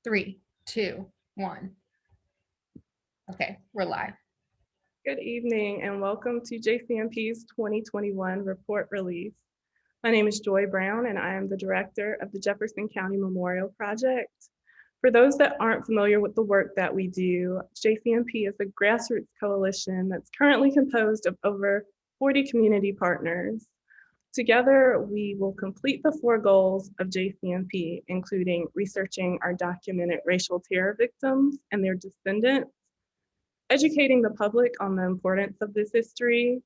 3, 2, 1. Okay, we're live. Good evening and welcome to JCMP's 2021 report release. My name is Joy Brown and I am the director of the Jefferson County Memorial Project. For those that aren't familiar with the work that we do, JCMP is a grassroots coalition that's currently composed of over 40 community partners. Together, we will complete the 4 goals of JCMP, including researching our documented racial terror victims and their descendants, educating the public on the importance of this history,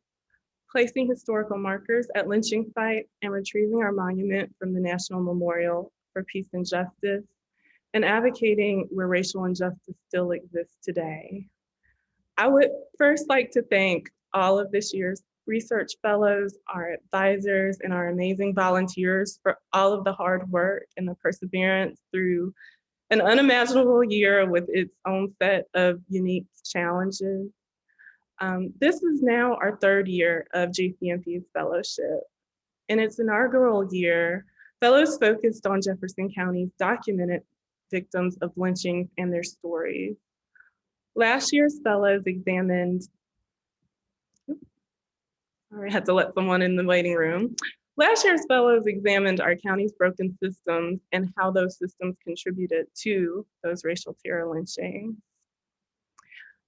placing historical markers at lynching sites, and retrieving our monument from the National Memorial for Peace and Justice, and advocating where racial injustice still exists today. I would first like to thank all of this year's research fellows, our advisors, and our amazing volunteers for all of the hard work and the perseverance through an unimaginable year with its own set of unique challenges. This is now our 3rd year of JCMP's fellowship. In its inaugural year, fellows focused on Jefferson County's documented victims of lynching and their stories. Last year's fellows examined, I had to let someone in the waiting room. Last year's fellows examined our county's broken systems and how those systems contributed to those racial terror lynchings.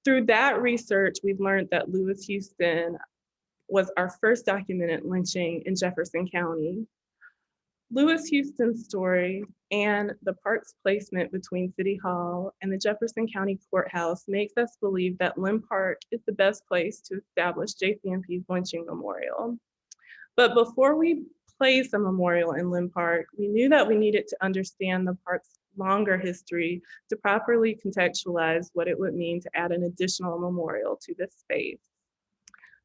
Through that research, we've learned that Lewis Houston was our first documented lynching in Jefferson County. Lewis Houston's story and the park's placement between City Hall and the Jefferson County Courthouse makes us believe that Linn Park is the best place to establish JCMP's lynching memorial. But before we place a memorial in Linn Park, we knew that we needed to understand the park's longer history to properly contextualize what it would mean to add an additional memorial to this space.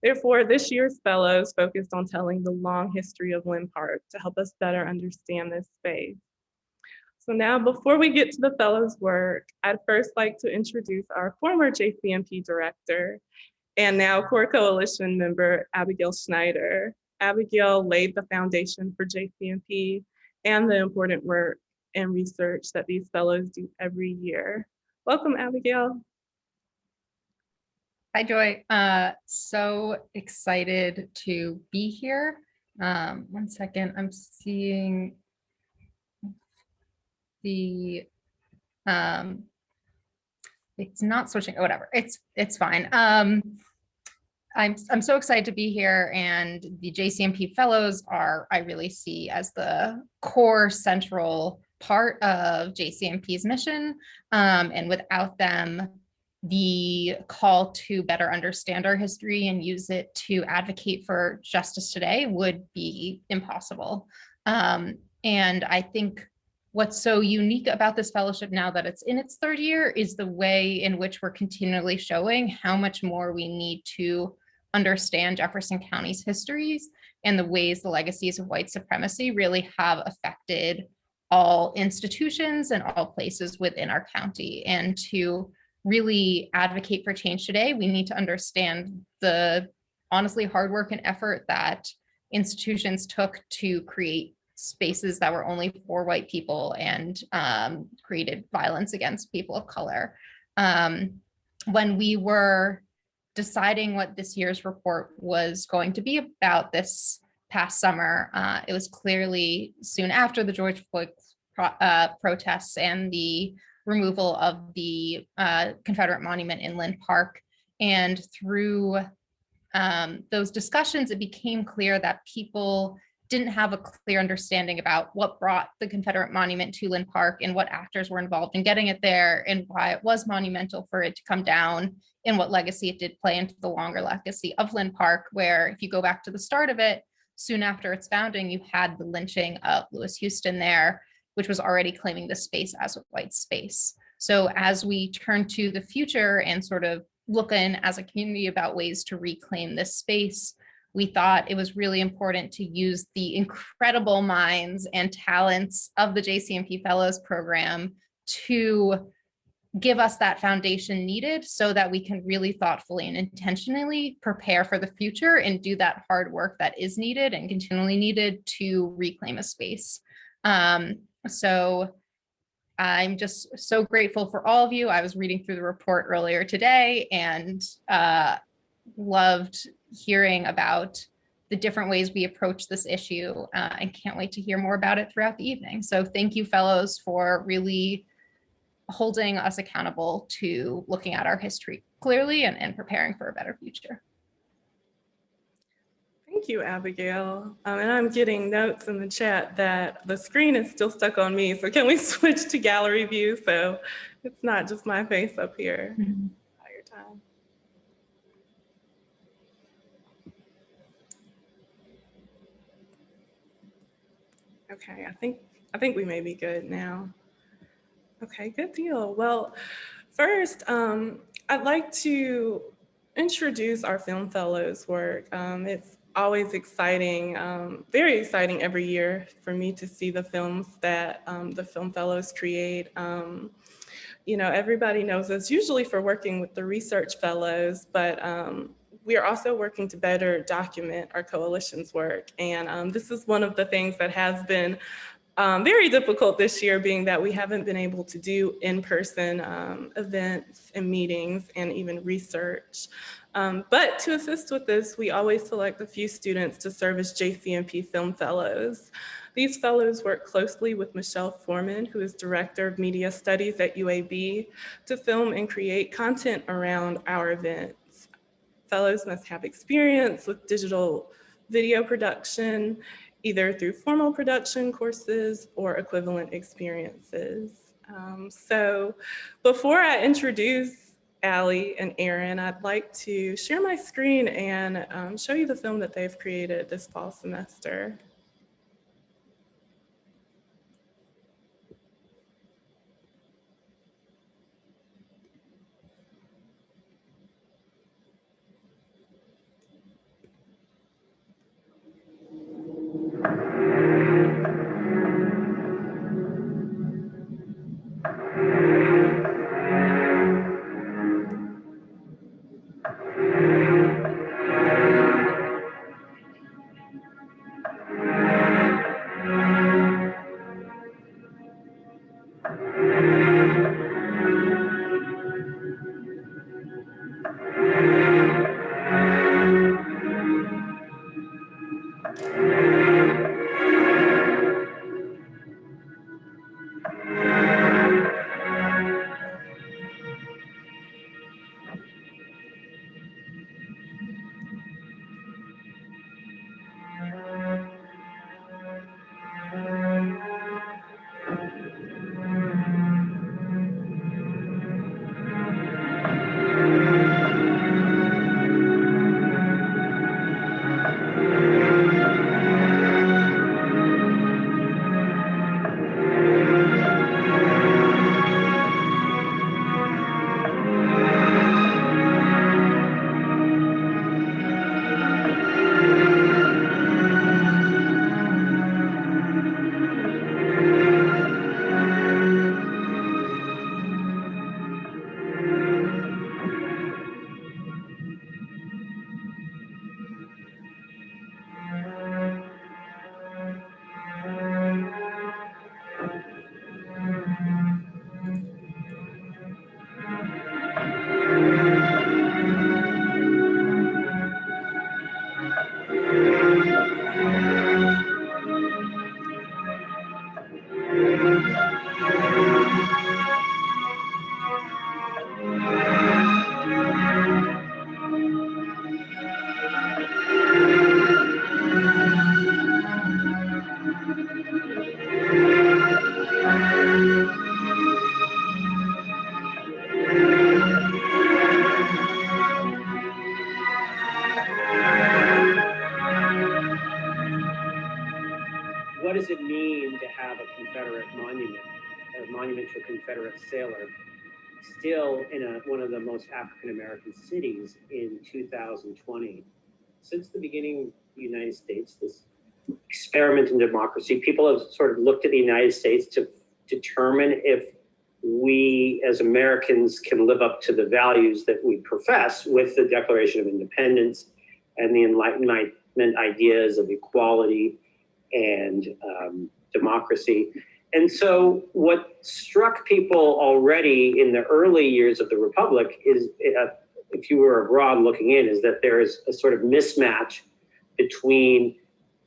Therefore, this year's fellows focused on telling the long history of Linn Park to help us better understand this space. So now, before we get to the fellows' work, I'd first like to introduce our former JCMP director and now Core Coalition member, Abigail Schneider. Abigail laid the foundation for JCMP and the important work and research that these fellows do every year. Welcome, Abigail. Hi, Joy. So excited to be here. 1 second, I'm seeing the, it's not switching, oh, whatever, it's fine. I'm so excited to be here, and the JCMP fellows are, I really see as the core central part of JCMP's mission. And without them, the call to better understand our history and use it to advocate for justice today would be impossible. And I think what's so unique about this fellowship now that it's in its 3rd year is the way in which we're continually showing how much more we need to understand Jefferson County's histories and the ways the legacies of white supremacy really have affected all institutions and all places within our county. And to really advocate for change today, we need to understand the honestly hard work and effort that institutions took to create spaces that were only for white people and created violence against people of color. When we were deciding what this year's report was going to be about this past summer, it was clearly soon after the George Floyd protests and the removal of the Confederate Monument in Linn Park. And through those discussions, it became clear that people didn't have a clear understanding about what brought the Confederate Monument to Linn Park and what actors were involved in getting it there and why it was monumental for it to come down and what legacy it did play into the longer legacy of Linn Park, where if you go back to the start of it, soon after its founding, you had the lynching of Lewis Houston there, which was already claiming the space as a white space. So as we turn to the future and sort of look in as a community about ways to reclaim this space, we thought it was really important to use the incredible minds and talents of the JCMP Fellows Program to give us that foundation needed so that we can really thoughtfully and intentionally prepare for the future and do that hard work that is needed and continually needed to reclaim a space. So I'm just so grateful for all of you. I was reading through the report earlier today and loved hearing about the different ways we approach this issue and can't wait to hear more about it throughout the evening. So thank you, fellows, for really holding us accountable to looking at our history clearly and preparing for a better future. Thank you, Abigail. And I'm getting notes in the chat that the screen is still stuck on me. So can we switch to gallery view so it's not just my face up here the entire time? Okay, I think we may be good now. Okay, good deal. Well, first, I'd like to introduce our Film Fellows work. It's always exciting, very exciting every year for me to see the films that the Film Fellows create. You know, everybody knows us usually for working with the Research Fellows, but we are also working to better document our coalition's work. And this is one of the things that has been very difficult this year, being that we haven't been able to do in-person events and meetings and even research. But to assist with this, we always select a few students to serve as JCMP Film Fellows. These fellows work closely with Michelle Foreman, who is Director of Media Studies at UAB, to film and create content around our events. Fellows must have experience with digital video production, either through formal production courses or equivalent experiences. So before I introduce Allie and Aaron, I'd like to share my screen and show you the film that they've created this fall semester. What does it mean to have a Confederate monument, a monument to a Confederate sailor, still in one of the most African-American cities in 2020? Since the beginning of the United States, this experiment in democracy, people have sort of looked at the United States to determine if we as Americans can live up to the values that we profess with the Declaration of Independence and the Enlightenment ideas of equality and democracy. And so what struck people already in the early years of the Republic is, if you were abroad looking in, is that there is a sort of mismatch between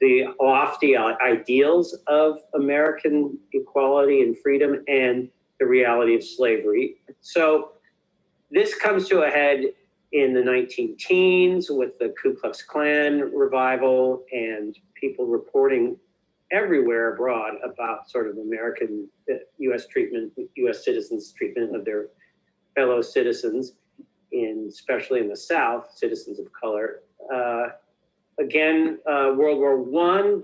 the lofty ideals of American equality and freedom and the reality of slavery. So this comes to a head in the 19-teens with the Ku Klux Klan revival and people reporting everywhere abroad about sort of American US treatment, US citizens' treatment of their fellow citizens, especially in the South, citizens of color. Again, World War I,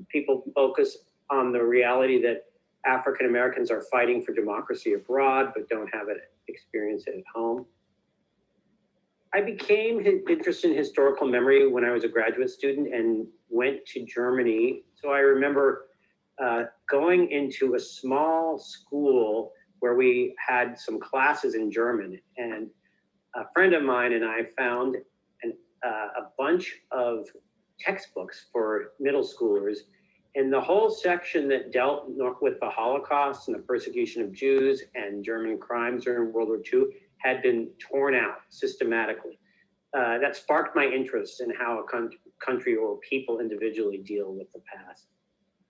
people focus on the reality that African Americans are fighting for democracy abroad, but don't have it, experience it at home. I became interested in historical memory when I was a graduate student and went to Germany. So I remember going into a small school where we had some classes in German, and a friend of mine and I found a bunch of textbooks for middle schoolers, and the whole section that dealt with the Holocaust and the persecution of Jews and German crimes during World War II had been torn out systematically. That sparked my interest in how a country or people individually deal with the past.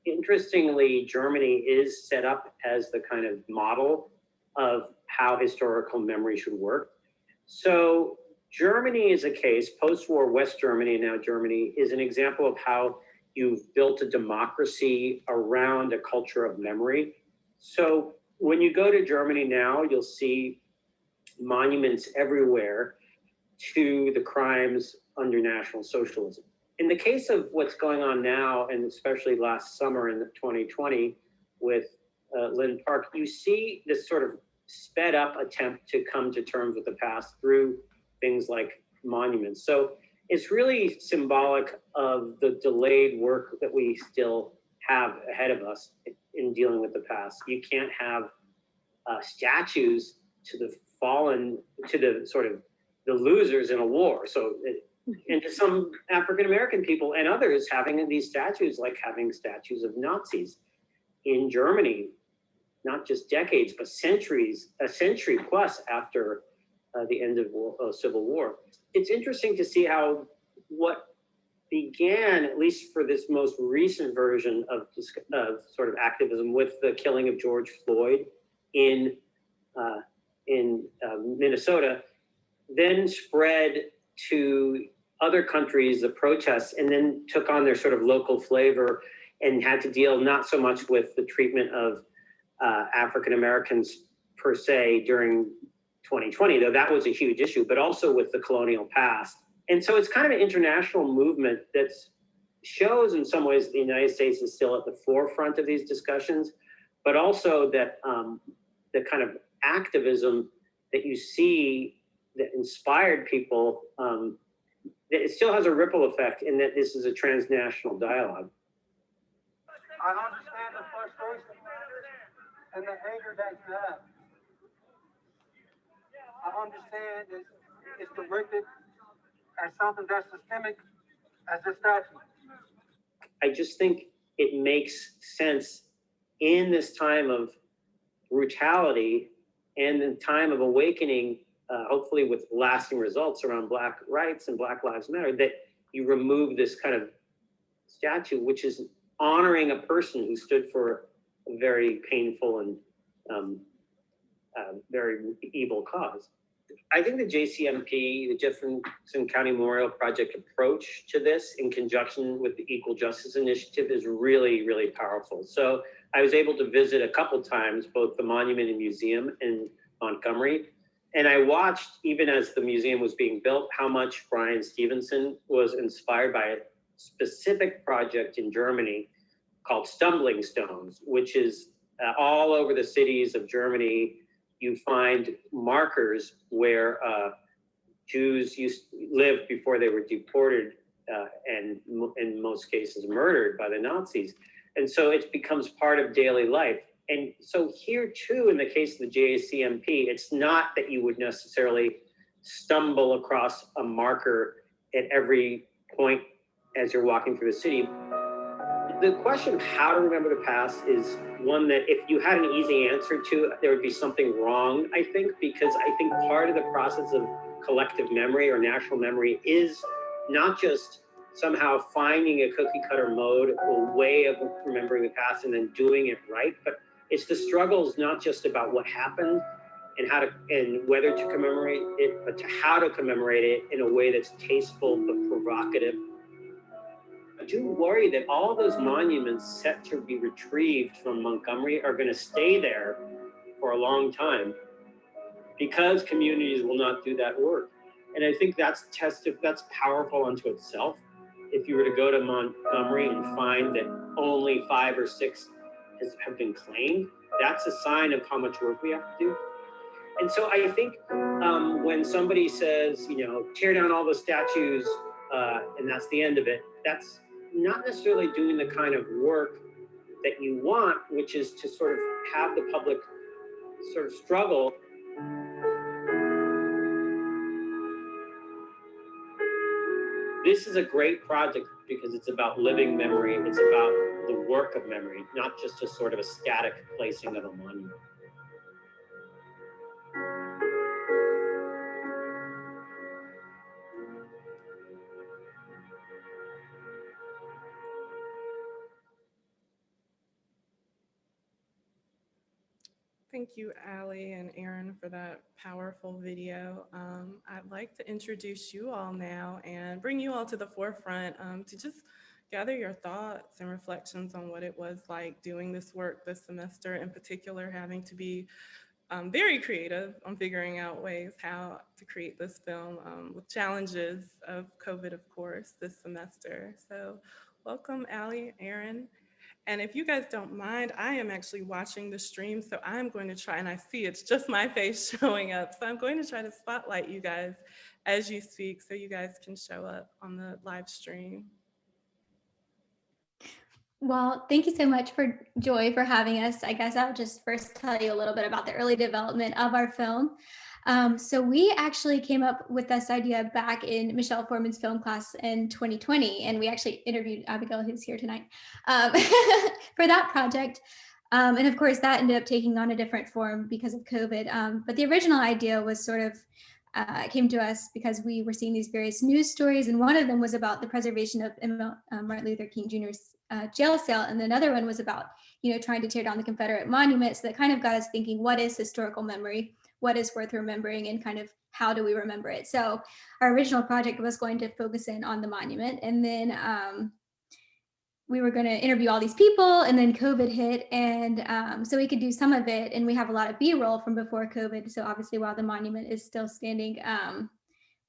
Interestingly, Germany is set up as the kind of model of how historical memory should work. So Germany is a case, post-war West Germany and now Germany is an example of how you've built a democracy around a culture of memory. So when you go to Germany now, you'll see monuments everywhere to the crimes under National Socialism. In the case of what's going on now, and especially last summer in 2020 with Linn Park, you see this sort of sped up attempt to come to terms with the past through things like monuments. So it's really symbolic of the delayed work that we still have ahead of us in dealing with the past. You can't have statues to the fallen, to the sort of the losers in a war. So, and to some African-American people and others having these statues, like having statues of Nazis in Germany, not just decades, but centuries, a century plus after the end of Civil War. It's interesting to see how what began, at least for this most recent version of sort of activism with the killing of George Floyd in Minnesota, then spread to other countries, the protests, and then took on their sort of local flavor and had to deal not so much with the treatment of African Americans per se during 2020, though that was a huge issue, but also with the colonial past. And so it's kind of an international movement that shows in some ways the United States is still at the forefront of these discussions, but also that the kind of activism that you see that inspired people, that it still has a ripple effect in that this is a transnational dialogue. I understand the frustration and the anger that you have. I understand it's directed at something that's systemic as this statute. I just think it makes sense in this time of brutality and in time of awakening, hopefully with lasting results around Black rights and Black Lives Matter, that you remove this kind of statue, which is honoring a person who stood for a very painful and very evil cause. I think the JCMP, the Jefferson County Memorial Project approach to this in conjunction with the Equal Justice Initiative is really, really powerful. So I was able to visit a couple times, both the monument and museum in Montgomery. And I watched, even as the museum was being built, how much Brian Stevenson was inspired by a specific project in Germany called Stumbling Stones, which is all over the cities of Germany. You find markers where Jews lived before they were deported and in most cases murdered by the Nazis. And so it becomes part of daily life. And so here too, in the case of the JCMP, it's not that you would necessarily stumble across a marker at every point as you're walking through the city. The question of how to remember the past is one that if you had an easy answer to, there would be something wrong, I think, because I think part of the process of collective memory or national memory is not just somehow finding a cookie cutter mode or way of remembering the past and then doing it right, but it's the struggles not just about what happened and how to and whether to commemorate it, but to how to commemorate it in a way that's tasteful but provocative. I do worry that all those monuments set to be retrieved from Montgomery are going to stay there for a long time because communities will not do that work. And I think that's powerful unto itself. If you were to go to Montgomery and find that only 5 or 6 have been claimed, that's a sign of how much work we have to do. And so I think when somebody says, you know, tear down all the statues and that's the end of it, that's not necessarily doing the kind of work that you want, which is to sort of have the public sort of struggle. This is a great project because it's about living memory. It's about the work of memory, not just a sort of a static placing of a monument. Thank you, Allie and Aaron, for that powerful video. I'd like to introduce you all now and bring you all to the forefront to just gather your thoughts and reflections on what it was like doing this work this semester, in particular having to be very creative on figuring out ways how to create this film with challenges of COVID, of course, this semester. So welcome, Allie, Aaron. And if you guys don't mind, I am actually watching the stream, so I'm going to try, and I see it's just my face showing up. So I'm going to try to spotlight you guys as you speak so you guys can show up on the live stream. Well, thank you so much for Joy for having us. I guess I'll just first tell you a little bit about the early development of our film. So we actually came up with this idea back in Michelle Foreman's film class in 2020, and we actually interviewed Abigail, who's here tonight, for that project. And of course, that ended up taking on a different form because of COVID. But the original idea was sort of came to us because we were seeing these various news stories, and one of them was about the preservation of Martin Luther King Jr.'s jail cell, and another one was about, you know, trying to tear down the Confederate Monument. So that kind of got us thinking, what is historical memory? What is worth remembering, and kind of how do we remember it? So our original project was going to focus in on the monument, and then we were going to interview all these people, and then COVID hit, and so we could do some of it, and we have a lot of B-roll from before COVID. So obviously, while the monument is still standing,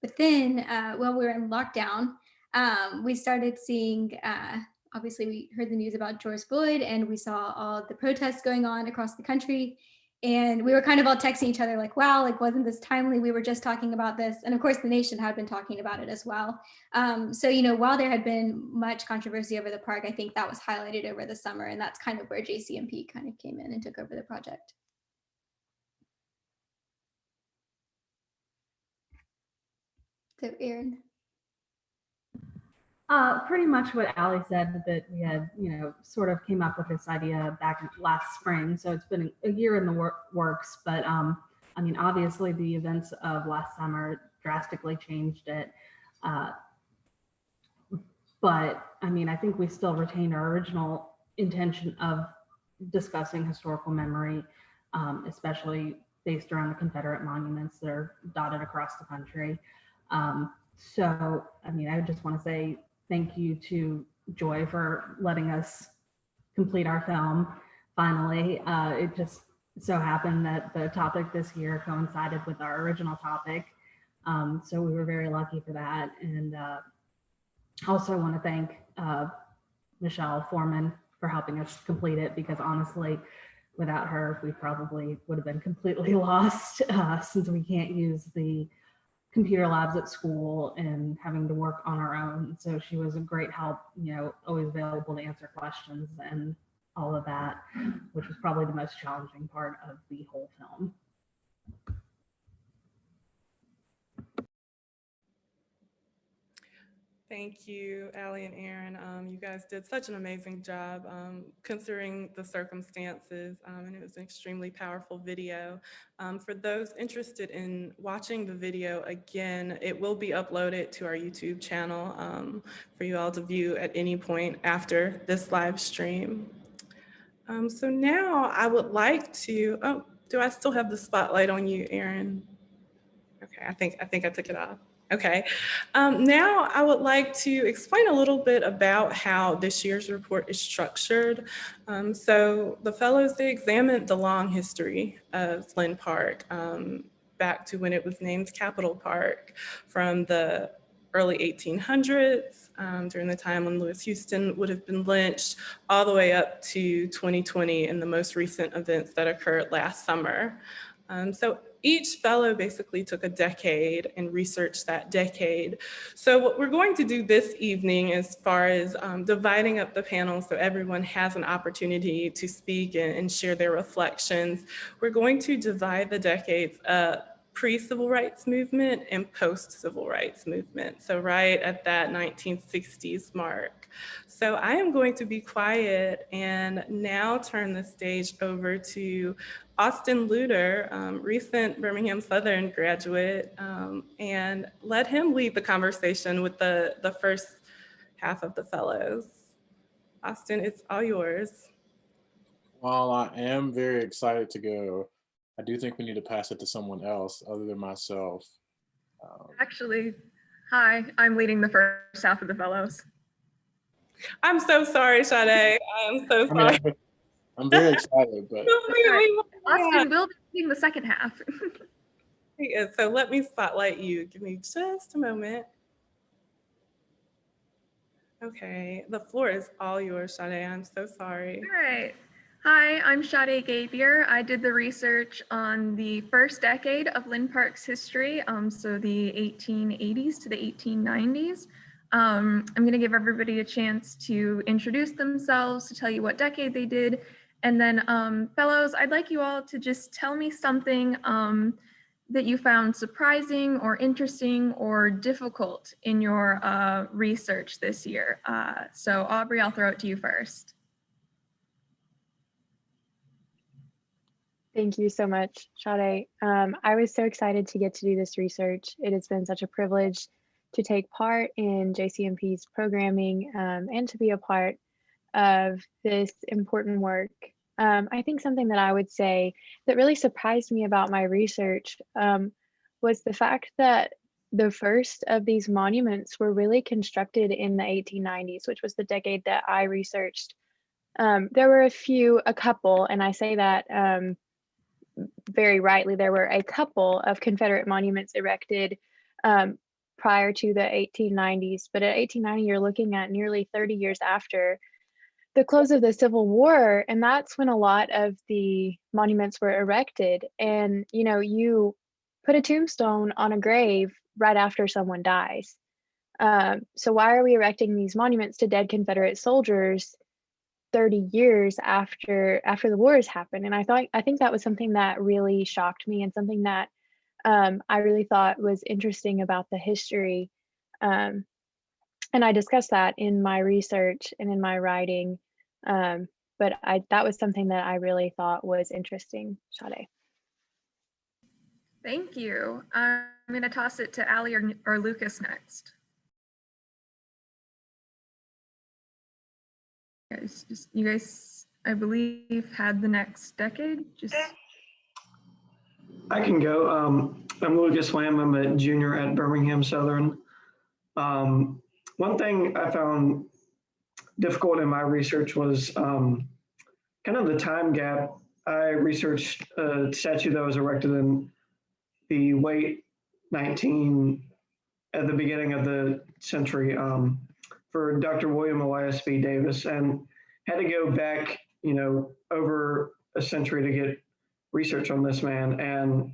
but then while we were in lockdown, we started seeing. Obviously, we heard the news about George Floyd, and we saw all the protests going on across the country. And we were kind of all texting each other like, wow, like, wasn't this timely? We were just talking about this. And of course, the nation had been talking about it as well. So, you know, while there had been much controversy over the park, I think that was highlighted over the summer. And that's kind of where JCMP kind of came in and took over the project. So, Aaron. Pretty much what Allie said, that we had, you know, sort of came up with this idea back last spring. So it's been a year in the works, but I mean, obviously the events of last summer drastically changed it. But I mean, I think we still retain our original intention of discussing historical memory, especially based around the Confederate monuments that are dotted across the country. So, I mean, I just want to say thank you to Joy for letting us complete our film. Finally, it just so happened that the topic this year coincided with our original topic. So we were very lucky for that. And also want to thank Michelle Foreman for helping us complete it, because honestly, without her, we probably would have been completely lost since we can't use the computer labs at school and having to work on our own. So she was a great help, you know, always available to answer questions and all of that, which was probably the most challenging part of the whole film. Thank you, Allie and Aaron. You guys did such an amazing job considering the circumstances, and it was an extremely powerful video. For those interested in watching the video again, it will be uploaded to our YouTube channel for you all to view at any point after this live stream. So now I would like to, oh, do I still have the spotlight on you, Aaron? Okay, I think I took it off. Okay, now I would like to explain a little bit about how this year's report is structured. So the fellows, they examined the long history of Linn Park back to when it was named Capitol Park from the early 1800s, during the time when Lewis Houston would have been lynched, all the way up to 2020 and the most recent events that occurred last summer. So each fellow basically took a decade and researched that decade. So what we're going to do this evening, as far as dividing up the panel so everyone has an opportunity to speak and share their reflections, we're going to divide the decades up pre-civil rights movement and post-civil rights movement. So right at that 1960s mark. So I am going to be quiet and now turn the stage over to Austin Luter, recent Birmingham Southern graduate, and let him lead the conversation with the first half of the fellows. Austin, it's all yours. While I am very excited to go, I do think we need to pass it to someone else other than myself. Actually, hi, I'm leading the first half of the fellows. I'm so sorry, Sade. I am so sorry. I'm very excited, but Austin will be leading the second half. Yeah, so let me spotlight you. Give me just a moment. Okay, the floor is all yours, Sade. I'm so sorry. All right. Hi, I'm Sade Gabier. I did the research on the first decade of Linn Park's history, so the 1880s to the 1890s. I'm going to give everybody a chance to introduce themselves, to tell you what decade they did. And then fellows, I'd like you all to just tell me something that you found surprising or interesting or difficult in your research this year. So Aubrey, I'll throw it to you first. Thank you so much, Sade. I was so excited to get to do this research. It has been such a privilege to take part in JCMP's programming and to be a part of this important work. I think something that I would say that really surprised me about my research was the fact that the first of these monuments were really constructed in the 1890s, which was the decade that I researched. There were a couple, and I say that very rightly, there were a couple of Confederate monuments erected prior to the 1890s, but at 1890, you're looking at nearly 30 years after the close of the Civil War, and that's when a lot of the monuments were erected. And you put a tombstone on a grave right after someone dies. So why are we erecting these monuments to dead Confederate soldiers 30 years after the wars happened? And I think that was something that really shocked me, and something that I really thought was interesting about the history. And I discussed that in my research and in my writing. But that was something that I really thought was interesting, Sade. Thank you. I'm going to toss it to Allie or Lucas next. You guys, I believe, had the next decade. I can go. I'm Lucas Lamb. I'm a junior at Birmingham Southern. One thing I found difficult in my research was kind of the time gap. I researched a statue that was erected in the late at the beginning of the century for Dr. William Elias B. Davis, and had to go back, over a century to get research on this man. And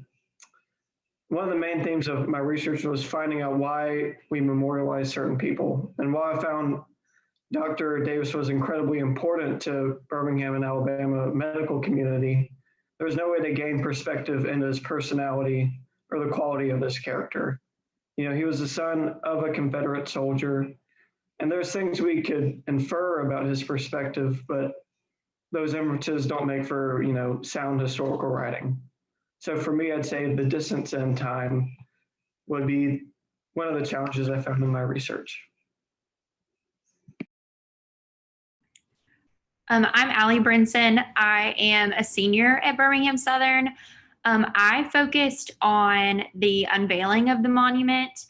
one of the main themes of my research was finding out why we memorialize certain people. And while I found Dr. Davis was incredibly important to Birmingham and Alabama medical community, there was no way to gain perspective into his personality or the quality of this character. He was the son of a Confederate soldier. And there's things we could infer about his perspective, but those inferences don't make for, sound historical writing. So for me, I'd say the distance in time would be one of the challenges I found in my research. I'm Allie Brinson. I am a senior at Birmingham Southern. I focused on the unveiling of the monument.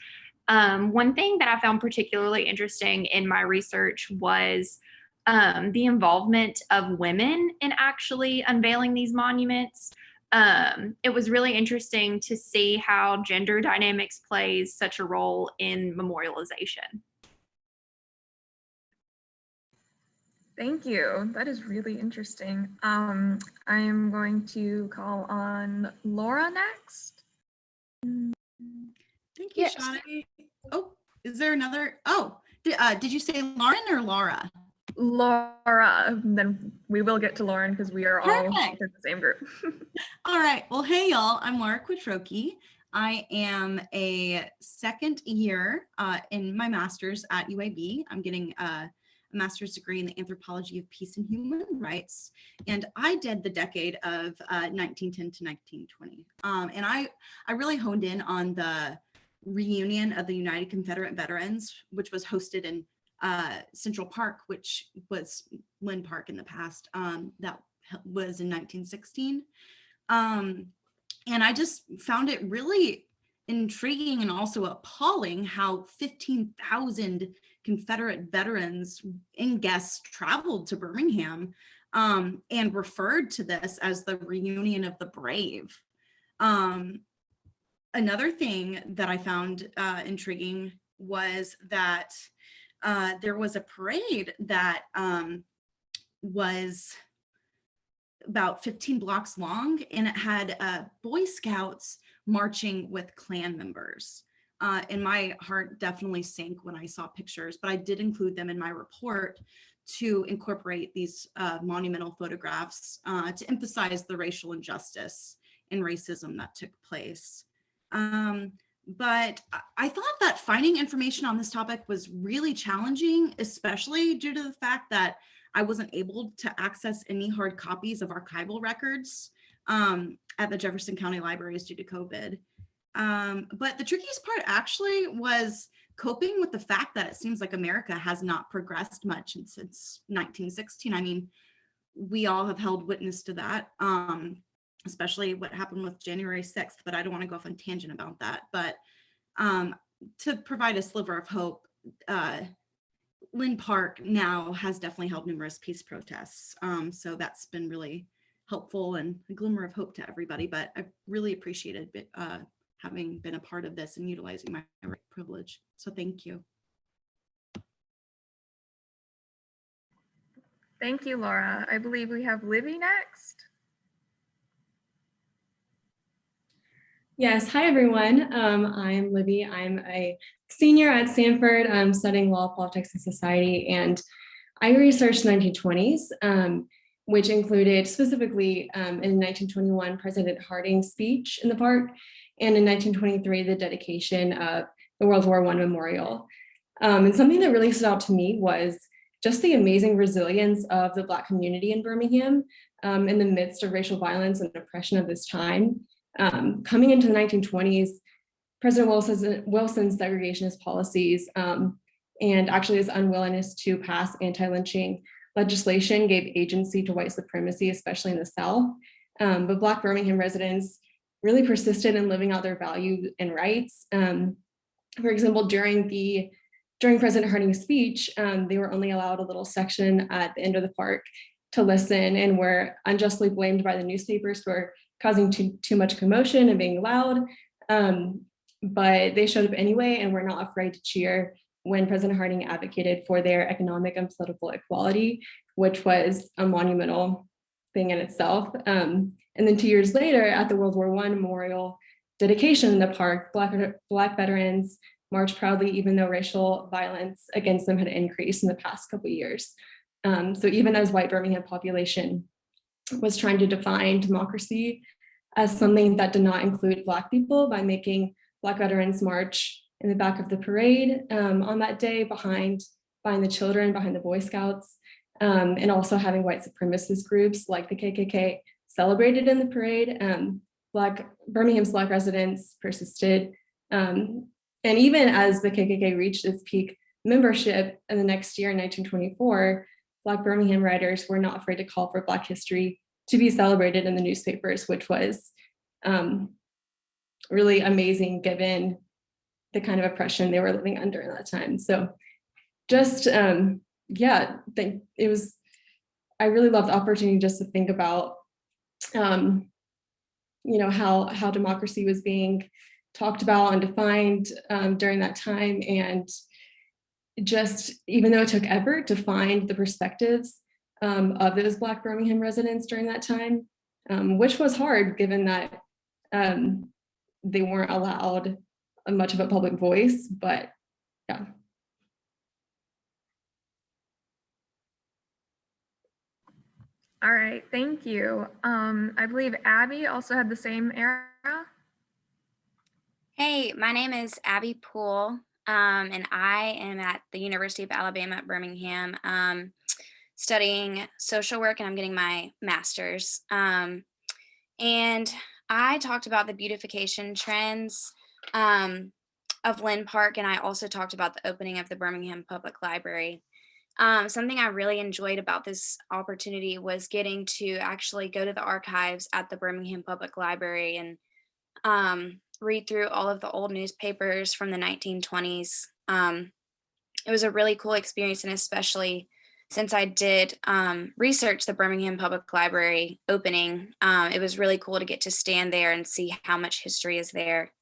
One thing that I found particularly interesting in my research was the involvement of women in actually unveiling these monuments. It was really interesting to see how gender dynamics plays such a role in memorialization. Thank you. That is really interesting. I am going to call on Laura next. Thank you, Shani. Oh, is there another? Oh, did you say Lauren or Laura? Laura. Then we will get to Lauren because we are all in the same group. All right. Well, hey, y'all. I'm Laura Kwiatkowski. I am a second year in my master's at UAB. I'm getting a master's degree in the anthropology of peace and human rights. And I did the decade of 1910 to 1920. And I really honed in on the reunion of the United Confederate Veterans, which was hosted in Central Park, which was Linn Park in the past. That was in 1916. And I just found it really intriguing and also appalling how 15,000 Confederate veterans and guests traveled to Birmingham and referred to this as the reunion of the brave. Another thing that I found intriguing was that there was a parade that was about 15 blocks long, and it had Boy Scouts marching with Klan members. And my heart definitely sank when I saw pictures, but I did include them in my report to incorporate these monumental photographs to emphasize the racial injustice and racism that took place. But I thought that finding information on this topic was really challenging, especially due to the fact that I wasn't able to access any hard copies of archival records at the Jefferson County Libraries due to COVID. But the trickiest part actually was coping with the fact that it seems like America has not progressed much since 1916. I mean, we all have held witness to that, especially what happened with January 6th, but I don't want to go off on a tangent about that. But to provide a sliver of hope, Linn Park now has definitely held numerous peace protests. So that's been really helpful and a glimmer of hope to everybody, but I really appreciated having been a part of this and utilizing my privilege. So thank you. Thank you, Laura. I believe we have Libby next. Yes, hi everyone. I'm Libby. I'm a senior at Stanford. I'm studying law, politics, and society, and I researched 1920s, which included specifically in 1921 President Harding's speech in the park, and in 1923 the dedication of the World War I Memorial. And something that really stood out to me was just the amazing resilience of the Black community in Birmingham in the midst of racial violence and oppression of this time. Coming into the 1920s, President Wilson's segregationist policies and actually his unwillingness to pass anti-lynching legislation gave agency to white supremacy, especially in the South. But Black Birmingham residents really persisted in living out their values and rights. For example, during President Harding's speech, they were only allowed a little section at the end of the park to listen and were unjustly blamed by the newspapers for causing too much commotion and being loud. But they showed up anyway and were not afraid to cheer when President Harding advocated for their economic and political equality, which was a monumental thing in itself. And then 2 years later, at the World War I Memorial dedication in the park, Black veterans marched proudly, even though racial violence against them had increased in the past couple of years. So even as white Birmingham population was trying to define democracy as something that did not include Black people by making Black veterans march in the back of the parade on that day behind behind the children, behind the Boy Scouts, and also having white supremacist groups like the KKK celebrated in the parade. Birmingham's Black residents persisted. And even as the KKK reached its peak membership in the next year in 1924, Black Birmingham writers were not afraid to call for Black history to be celebrated in the newspapers, which was really amazing given the kind of oppression they were living under at that time. So just, I really loved the opportunity just to think about, how democracy was being talked about and defined during that time. And just, even though it took effort to find the perspectives of those Black Birmingham residents during that time, which was hard given that they weren't allowed much of a public voice, but yeah. All right, thank you. I believe Abby also had the same era. Hey, my name is Abby Poole, and I am at the University of Alabama at Birmingham, studying social work, and I'm getting my master's. And I talked about the beautification trends of Linn Park, and I also talked about the opening of the Birmingham Public Library. Something I really enjoyed about this opportunity was getting to actually go to the archives at the Birmingham Public Library and read through all of the old newspapers from the 1920s. It was a really cool experience, and especially since I did research the Birmingham Public Library opening, it was really cool to get to stand there and see how much history is there.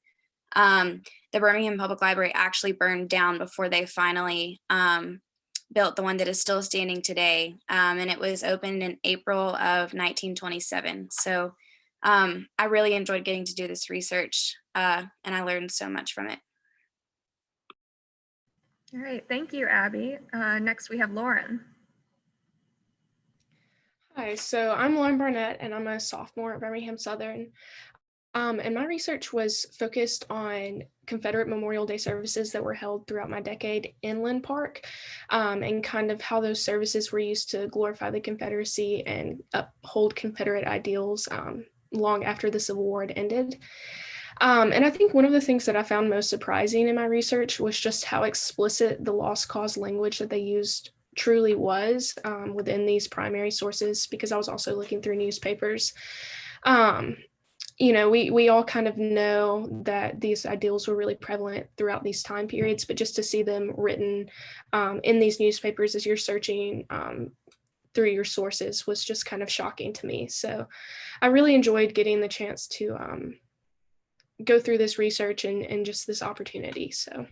The Birmingham Public Library actually burned down before they finally built the one that is still standing today, and it was opened in April of 1927. So I really enjoyed getting to do this research, and I learned so much from it. All right, thank you, Abby. Next we have Lauren. Hi, so I'm Linn Barnett, and I'm a sophomore at Birmingham Southern. And my research was focused on Confederate Memorial Day services that were held throughout my decade in Linn Park, and kind of how those services were used to glorify the Confederacy and uphold Confederate ideals long after the Civil War had ended. And I think one of the things that I found most surprising in my research was just how explicit the lost cause language that they used truly was within these primary sources, because I was also looking through newspapers. We all kind of know that these ideals were really prevalent throughout these time periods, but just to see them written in these newspapers as you're searching through your sources was just kind of shocking to me. So I really enjoyed getting the chance to go through this research and just this opportunity. So.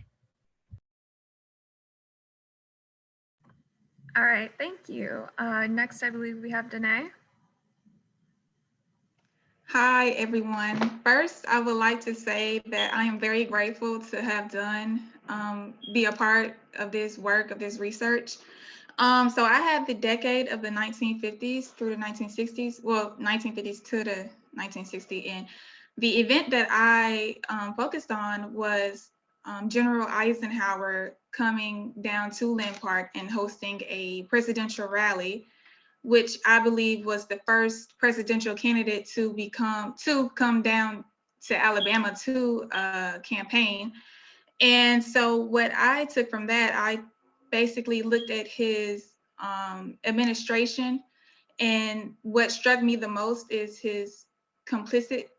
All right, thank you. Next, I believe we have Danae. Hi, everyone. First, I would like to say that I am very grateful to have be a part of this work, of this research. So I had the decade of the 1950s through the 1960s, well, 1950s to the 1960s. And the event that I focused on was General Eisenhower coming down to Linn Park and hosting a presidential rally, which I believe was the first presidential candidate to come down to Alabama to campaign. And so what I took from that, I basically looked at his administration, and what struck me the most is his complicitness,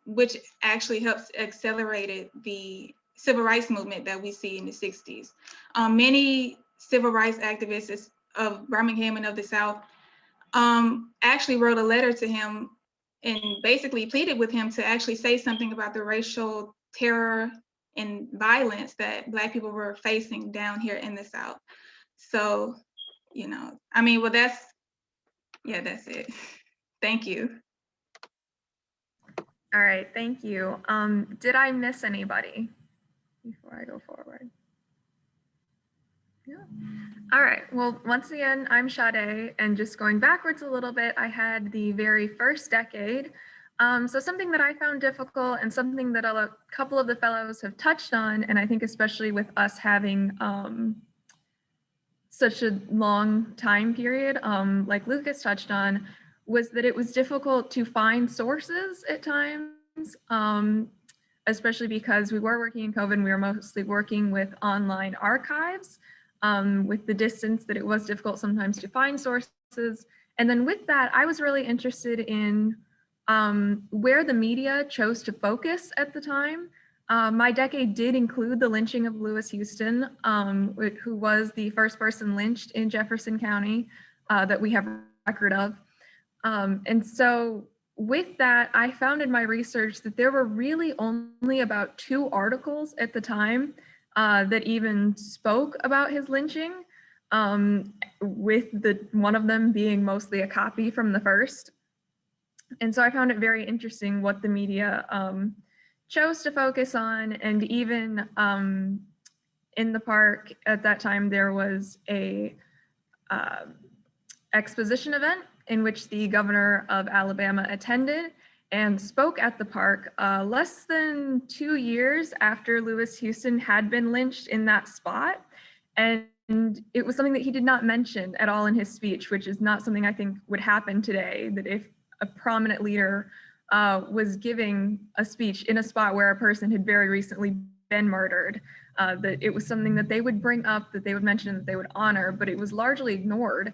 which actually helps accelerated the civil rights movement that we see in the 60s. Many civil rights activists of Birmingham and of the South actually wrote a letter to him and basically pleaded with him to actually say something about the racial terror and violence that Black people were facing down here in the South. So, that's it. Thank you. All right, thank you. Did I miss anybody before I go forward? Yeah. All right, well, once again, I'm Sade, and just going backwards a little bit, I had the very first decade So something that I found difficult and something that a couple of the fellows have touched on, and I think especially with us having such a long time period, like Lucas touched on, was that it was difficult to find sources at times, especially because we were working in COVID and we were mostly working with online archives. With the distance, that it was difficult sometimes to find sources. And then with that, I was really interested in where the media chose to focus at the time. My decade did include the lynching of Lewis Houston, who was the first person lynched in Jefferson County that we have record of. And so with that, I found in my research that there were really only about 2 articles at the time that even spoke about his lynching, with one of them being mostly a copy from the first. And so I found it very interesting what the media chose to focus on. And even in the park at that time, there was a exposition event in which the governor of Alabama attended and spoke at the park less than 2 years after Lewis Houston had been lynched in that spot. And it was something that he did not mention at all in his speech, which is not something I think would happen today, that if a prominent leader was giving a speech in a spot where a person had very recently been murdered, that it was something that they would bring up, that they would mention, that they would honor, but it was largely ignored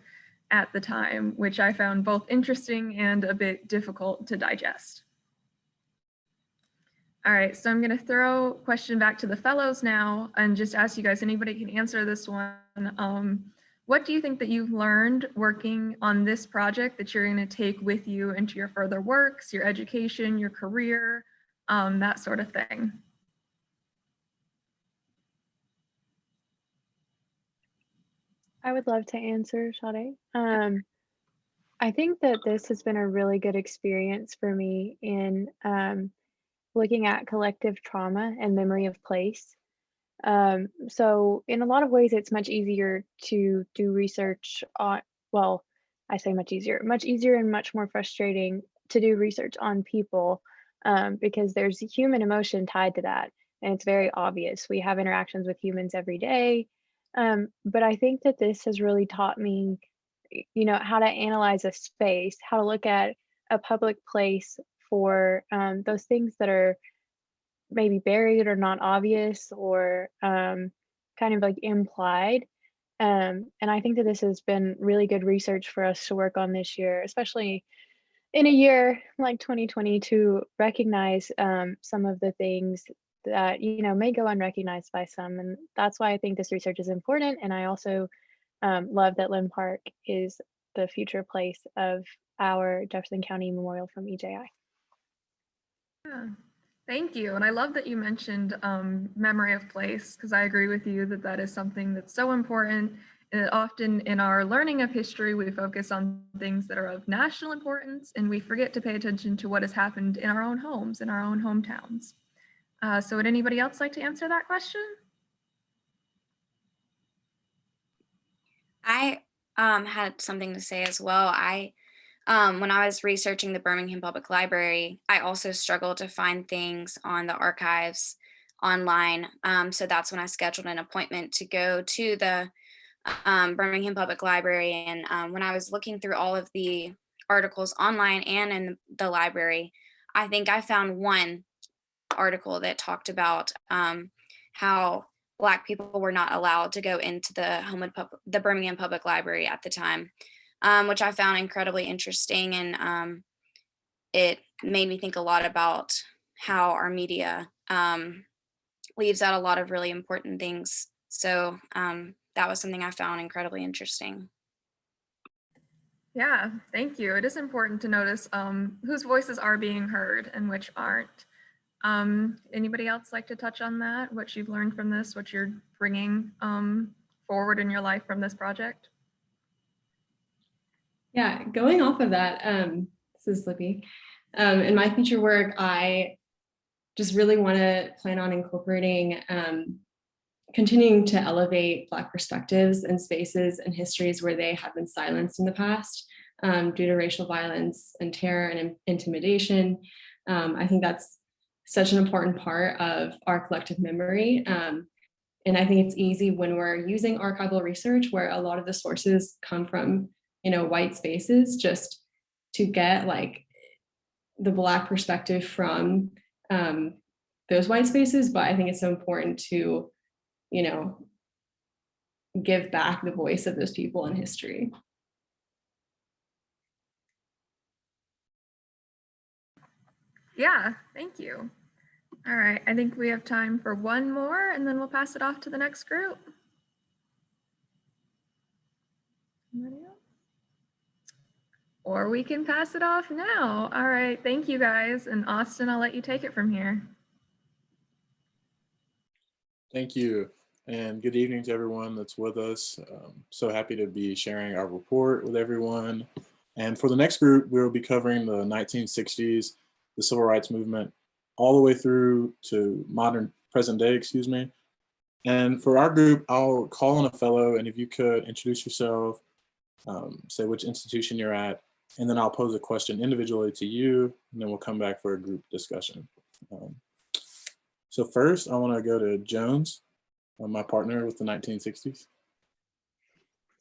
at the time, which I found both interesting and a bit difficult to digest. All right, so I'm going to throw a question back to the fellows now and just ask you guys, anybody can answer this one. What do you think that you've learned working on this project that you're going to take with you into your further works, your education, your career, that sort of thing? I would love to answer, Sade. I think that this has been a really good experience for me in looking at collective trauma and memory of place. So in a lot of ways, it's much easier to do research on, well, I say much easier and much more frustrating to do research on people because there's human emotion tied to that. And it's very obvious. We have interactions with humans every day. But I think that this has really taught me, how to analyze a space, how to look at a public place for those things that are maybe buried or not obvious or kind of like implied. And I think that this has been really good research for us to work on this year, especially in a year like 2020, to recognize some of the things that, may go unrecognized by some. And that's why I think this research is important. And I also love that Linn Park is the future place of our Jefferson County Memorial from EJI. Yeah. Thank you. And I love that you mentioned memory of place, because I agree with you that that is something that's so important. And often in our learning of history, we focus on things that are of national importance, and we forget to pay attention to what has happened in our own homes, in our own hometowns. So would anybody else like to answer that question? I had something to say as well. When I was researching the Birmingham Public Library, I also struggled to find things on the archives online. So that's when I scheduled an appointment to go to the Birmingham Public Library. And when I was looking through all of the articles online and in the library, I think I found one article that talked about how Black people were not allowed to go into the Birmingham Public Library at the time. Which I found incredibly interesting, and it made me think a lot about how our media leaves out a lot of really important things. So that was something I found incredibly interesting. Yeah, thank you. It is important to notice whose voices are being heard and which aren't. Anybody else like to touch on that? What you've learned from this, what you're bringing forward in your life from this project? Yeah, going off of that, this is Libby. In my future work, I just really want to plan on incorporating, continuing to elevate Black perspectives and spaces and histories where they have been silenced in the past. due to racial violence and terror and intimidation. I think that's such an important part of our collective memory. And I think it's easy when we're using archival research where a lot of the sources come from, white spaces, just to get like the Black perspective from those white spaces. But I think it's so important to, give back the voice of those people in history. Yeah, thank you. All right, I think we have time for one more and then we'll pass it off to the next group. Anybody else? Or we can pass it off now. All right, thank you guys. And Austin, I'll let you take it from here. Thank you. And good evening to everyone that's with us. So happy to be sharing our report with everyone. And for the next group, we'll be covering the 1960s, the Civil Rights Movement, all the way through to modern present day, excuse me. And for our group, I'll call on a fellow, and if you could introduce yourself, say which institution you're at, and then I'll pose a question individually to you, and then we'll come back for a group discussion. So first, I want to go to Jones, my partner with the 1960s.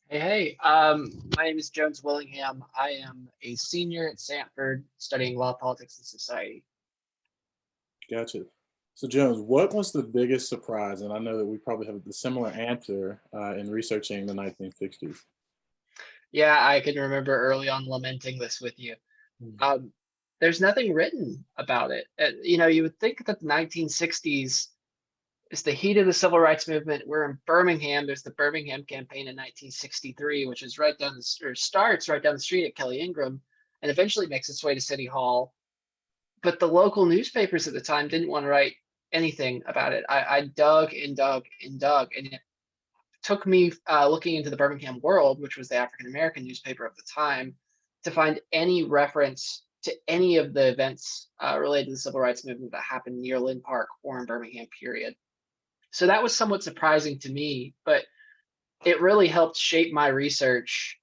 Hey, my name is Jones Willingham. I am a senior at Sanford studying law, politics, and society. Gotcha. So Jones, what was the biggest surprise? And I know that we probably have a similar answer in researching the 1960s. Yeah, I can remember early on lamenting this with you. There's nothing written about it. You would think that the 1960s is the heat of the civil rights movement. We're in Birmingham. There's the Birmingham campaign in 1963, which is starts right down the street at Kelly Ingram and eventually makes its way to City Hall. But the local newspapers at the time didn't want to write anything about it. I dug and dug and dug, and it took me looking into the Birmingham World, which was the African-American newspaper of the time, to find any reference to any of the events related to the civil rights movement that happened near Linn Park or in Birmingham, period. So that was somewhat surprising to me, but it really helped shape my research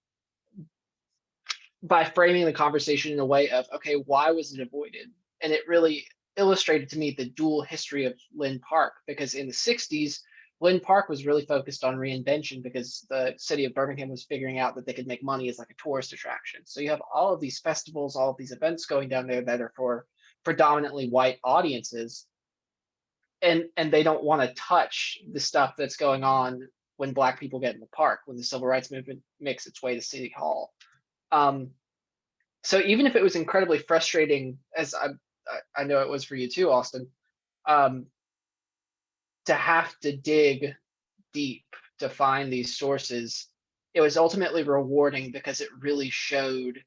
by framing the conversation in a way of, okay, why was it avoided? And it really illustrated to me the dual history of Linn Park, because in the 60s, Linn Park was really focused on reinvention because the city of Birmingham was figuring out that they could make money as like a tourist attraction. So you have all of these festivals, all of these events going down there that are for predominantly white audiences. And they don't want to touch the stuff that's going on when Black people get in the park, when the civil rights movement makes its way to City Hall. So even if it was incredibly frustrating, as I know it was for you too, Austin, to have to dig deep to find these sources, it was ultimately rewarding because it really showed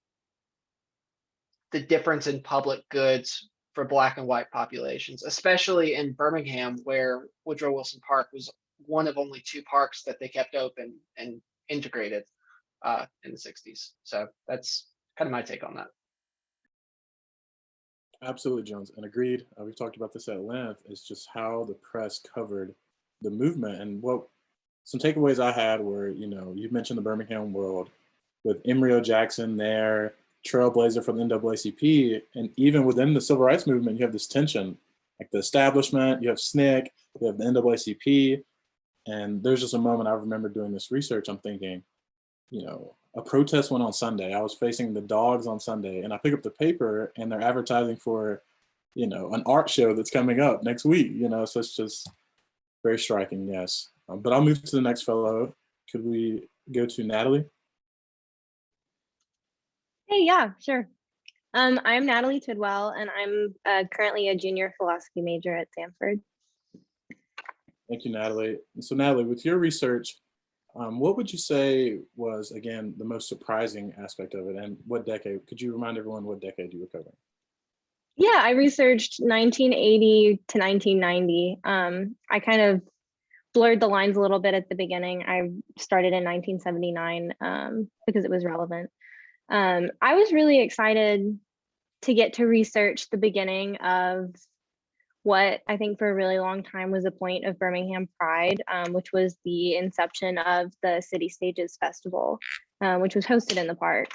the difference in public goods for Black and white populations, especially in Birmingham, where Woodrow Wilson Park was one of only 2 parks that they kept open and integrated in the 60s. So that's kind of my take on that. Absolutely, Jones, and agreed. We've talked about this at length. It's just how the press covered the movement, and what some takeaways I had were, you mentioned the Birmingham World with Emrio Jackson there, trailblazer for the NAACP, and even within the civil rights movement, you have this tension, like the establishment, you have SNCC, you have the NAACP, and there's just a moment I remember doing this research. I'm thinking, a protest went on Sunday. I was facing the dogs on Sunday, and I pick up the paper, and they're advertising for, an art show that's coming up next week. So it's just very striking, yes. But I'll move to the next fellow. Could we go to Natalie? Hey, yeah, sure. I'm Natalie Tidwell, and I'm currently a junior philosophy major at Sanford. Thank you, Natalie. And so Natalie, with your research, what would you say was, again, the most surprising aspect of it, and what decade? Could you remind everyone what decade you were covering? Yeah, I researched 1980 to 1990. I kind of blurred the lines a little bit at the beginning. I started in 1979 because it was relevant. I was really excited to get to research the beginning of what I think for a really long time was a point of Birmingham pride, which was the inception of the City Stages Festival, which was hosted in the park.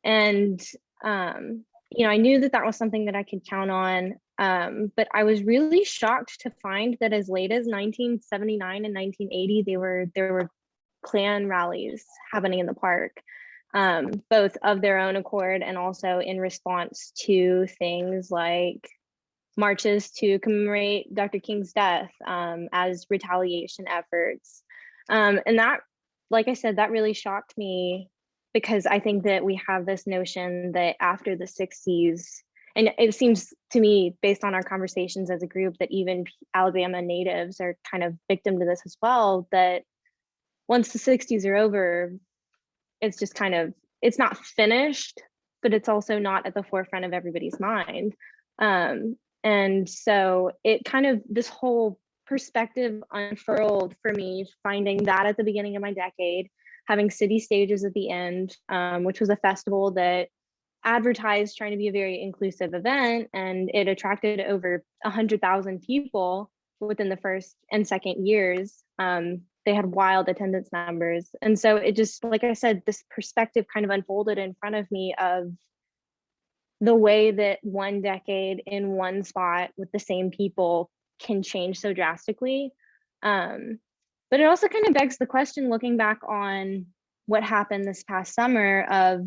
And, I knew that that was something that I could count on. But I was really shocked to find that as late as 1979 and 1980, there were Klan rallies happening in the park, both of their own accord and also in response to things like marches to commemorate Dr. King's death as retaliation efforts. And that, like I said, that really shocked me, because I think that we have this notion that after the 60s, and it seems to me, based on our conversations as a group, that even Alabama natives are kind of victim to this as well, that once the 60s are over, it's just kind of, it's not finished, but it's also not at the forefront of everybody's mind. And so it kind of, this whole perspective unfurled for me, finding that at the beginning of my decade, having City Stages at the end, which was a festival that advertised trying to be a very inclusive event, and it attracted over 100,000 people within the first and second years. They had wild attendance numbers. And so it just, like I said, this perspective kind of unfolded in front of me of the way that one decade in one spot with the same people can change so drastically. But it also kind of begs the question, looking back on what happened this past summer, of,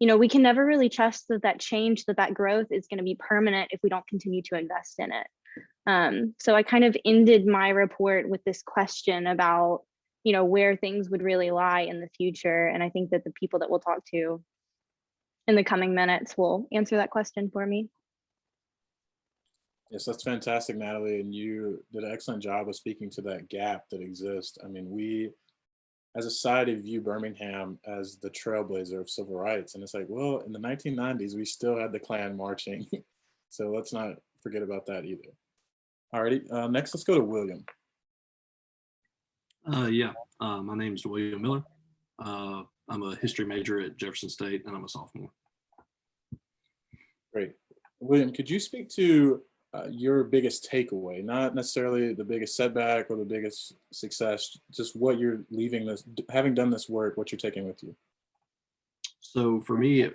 we can never really trust that that change, that growth is going to be permanent if we don't continue to invest in it. So I kind of ended my report with this question about, where things would really lie in the future. And I think that the people that we'll talk to in the coming minutes will answer that question for me. Yes, that's fantastic, Natalie. And you did an excellent job of speaking to that gap that exists. I mean, we as a society view Birmingham as the trailblazer of civil rights. And it's like, well, in the 1990s, we still had the Klan marching. So let's not forget about that either. Alrighty, next let's go to William. My name is William Miller. I'm a history major at Jefferson State, and I'm a sophomore. Great. William, could you speak to your biggest takeaway, not necessarily the biggest setback or the biggest success, just what you're leaving this, having done this work, what you're taking with you? So for me,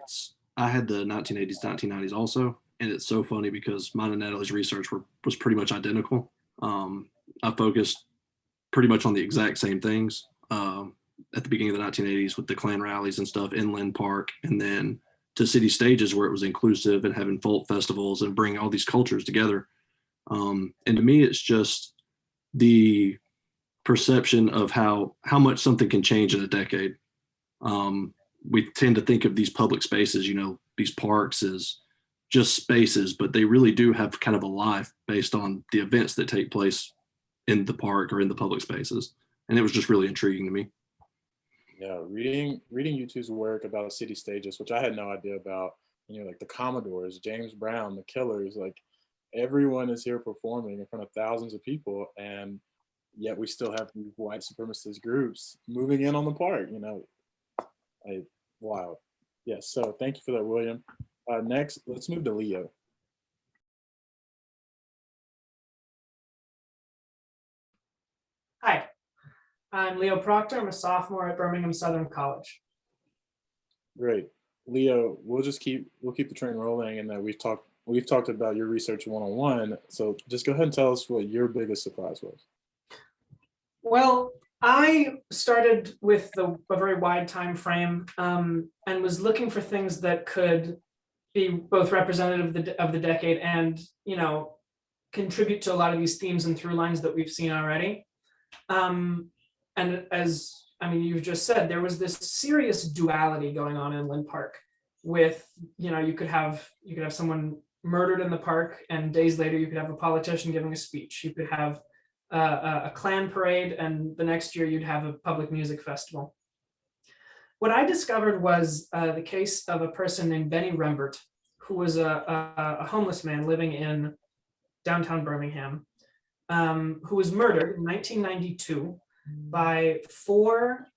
I had the 1980s, 1990s also, and it's so funny because mine and Natalie's research was pretty much identical. I focused pretty much on the exact same things at the beginning of the 1980s with the Klan rallies and stuff in Linn Park, and then to City Stages where it was inclusive and having folk festivals and bringing all these cultures together. And to me, it's just the perception of how much something can change in a decade. We tend to think of these public spaces, these parks as just spaces, but they really do have kind of a life based on the events that take place in the park or in the public spaces. And it was just really intriguing to me. Yeah, reading you two's work about City Stages, which I had no idea about, like the Commodores, James Brown, the Killers, like everyone is here performing in front of thousands of people, and yet we still have these white supremacist groups moving in on the park, wild. Yes, so thank you for that, William. Next, let's move to Leo. Hi, I'm Leo Proctor. I'm a sophomore at Birmingham Southern College. Great, Leo. We'll keep the train rolling, and we've talked about your research one-on-one. So just go ahead and tell us what your biggest surprise was. Well, I started with a very wide time frame and was looking for things that could be both representative of the decade and contribute to a lot of these themes and through lines that we've seen already. And as you've just said, there was this serious duality going on in Linn Park with, you could have someone murdered in the park, and days later you could have a politician giving a speech. You could have a Klan parade, and the next year you'd have a public music festival. What I discovered was the case of a person named Benny Rumbert, who was a homeless man living in downtown Birmingham, who was murdered in 1992 by four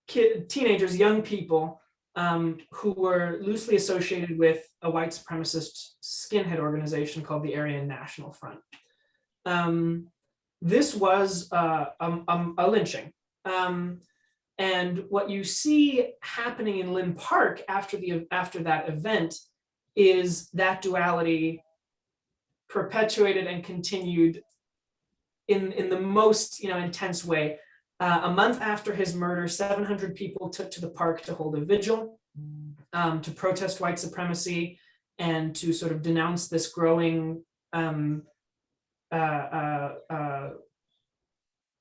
teenagers, young people, who were loosely associated with a white supremacist skinhead organization called the Aryan National Front. This was a lynching. And what you see happening in Linn Park after that event is that duality perpetuated and continued in the most intense way. A month after his murder, 700 people took to the park to hold a vigil, to protest white supremacy and to sort of denounce this growing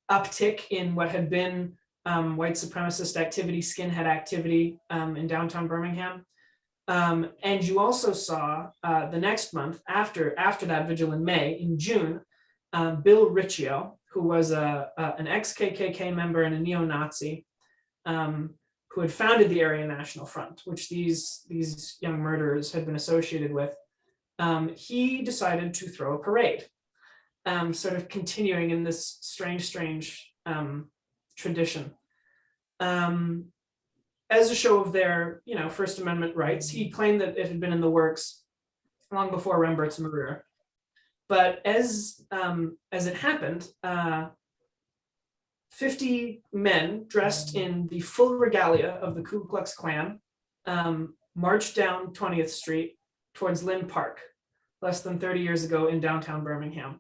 uptick in what had been white supremacist activity, skinhead activity in downtown Birmingham. And you also saw the next month after that vigil in May, in June, Bill Riccio, who was an ex-KKK member and a neo-Nazi, who had founded the Aryan National Front, which these young murderers had been associated with. He decided to throw a parade, sort of continuing in this strange tradition. As a show of their, First Amendment rights. He claimed that it had been in the works long before Rumbert's murder. But as it happened, 50 men dressed in the full regalia of the Ku Klux Klan marched down 20th Street towards Linn Park, less than 30 years ago in downtown Birmingham.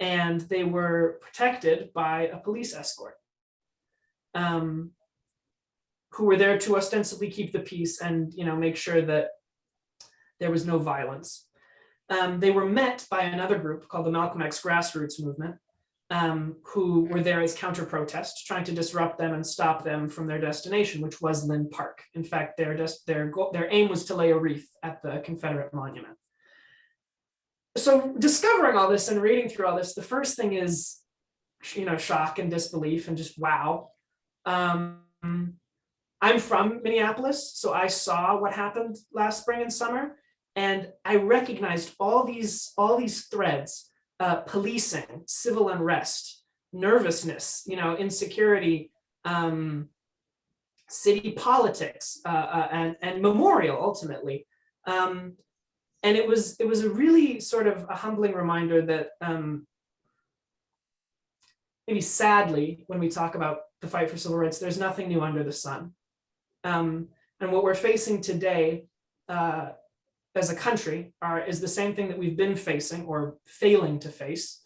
And they were protected by a police escort, who were there to ostensibly keep the peace and make sure that there was no violence. They were met by another group called the Malcolm X Grassroots Movement, who were there as counter-protest, trying to disrupt them and stop them from their destination, which was Linn Park. In fact, their aim was to lay a wreath at the Confederate Monument. So discovering all this and reading through all this, the first thing is, shock and disbelief and just wow. I'm from Minneapolis, so I saw what happened last spring and summer, and I recognized all these threads: policing, civil unrest, nervousness, insecurity, city politics, and memorial ultimately. And it was a really sort of a humbling reminder that maybe sadly, when we talk about the fight for civil rights, there's nothing new under the sun. And what we're facing today as a country is the same thing that we've been facing or failing to face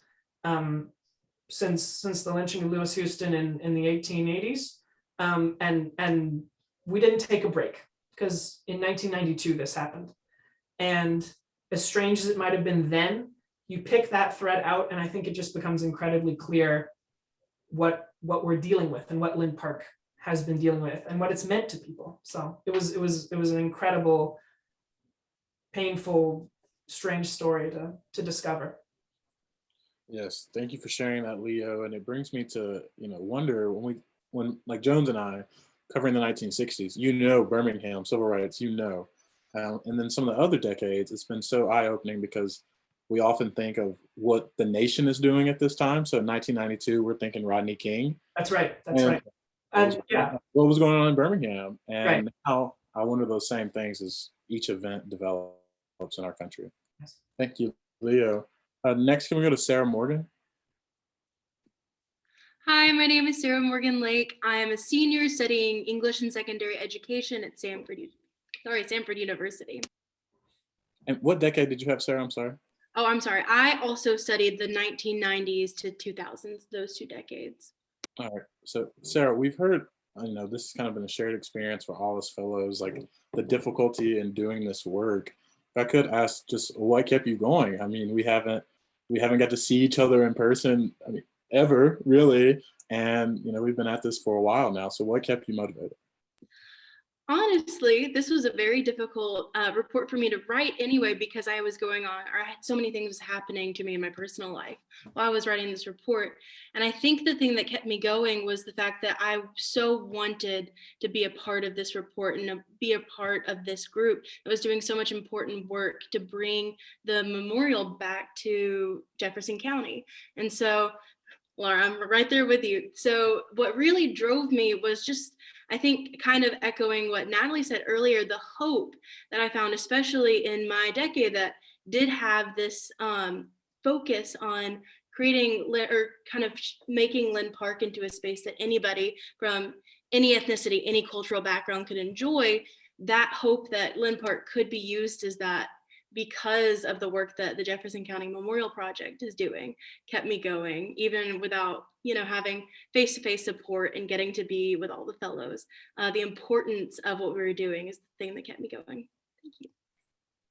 since the lynching of Lewis Houston in the 1880s. And we didn't take a break, because in 1992 this happened. And as strange as it might have been then, you pick that thread out, and I think it just becomes incredibly clear what we're dealing with and what Linn Park has been dealing with and what it's meant to people. So it was an incredible, painful, strange story to discover. Yes, thank you for sharing that, Leo. And it brings me to wonder when like Jones and I covering the 1960s, Birmingham civil rights, and then some of the other decades, it's been so eye-opening because we often think of what the nation is doing at this time. So in 1992, we're thinking Rodney King. That's right. And yeah, what was going on in Birmingham, and right. Now I wonder those same things as each event develops in our country. Yes. Thank you, Leo. Next, can we go to Sarah Morgan? Hi, my name is Sarah Morgan Lake. I am a senior studying English and secondary education at Sanford University. And what decade did you have, Sarah? I'm sorry. Oh, I'm sorry. I also studied the 1990s to 2000s, those 2 decades. All right. So, Sarah, we've heard, this has kind of been a shared experience for all us fellows, like the difficulty in doing this work. If I could ask just what kept you going? I mean, we haven't got to see each other in person, ever really. And, we've been at this for a while now. So what kept you motivated? Honestly, this was a very difficult report for me to write anyway, because I had so many things happening to me in my personal life while I was writing this report. And I think the thing that kept me going was the fact that I so wanted to be a part of this report and to be a part of this group that was doing so much important work to bring the memorial back to Jefferson County. And so, Laura, I'm right there with you. So what really drove me was just, I think, kind of echoing what Natalie said earlier, the hope that I found, especially in my decade that did have this focus on creating or kind of making Linn Park into a space that anybody from any ethnicity, any cultural background could enjoy. That hope that Linn Park could be used as that because of the work that the Jefferson County Memorial Project is doing kept me going, even without, having face-to-face support and getting to be with all the fellows. The importance of what we were doing is the thing that kept me going. Thank you.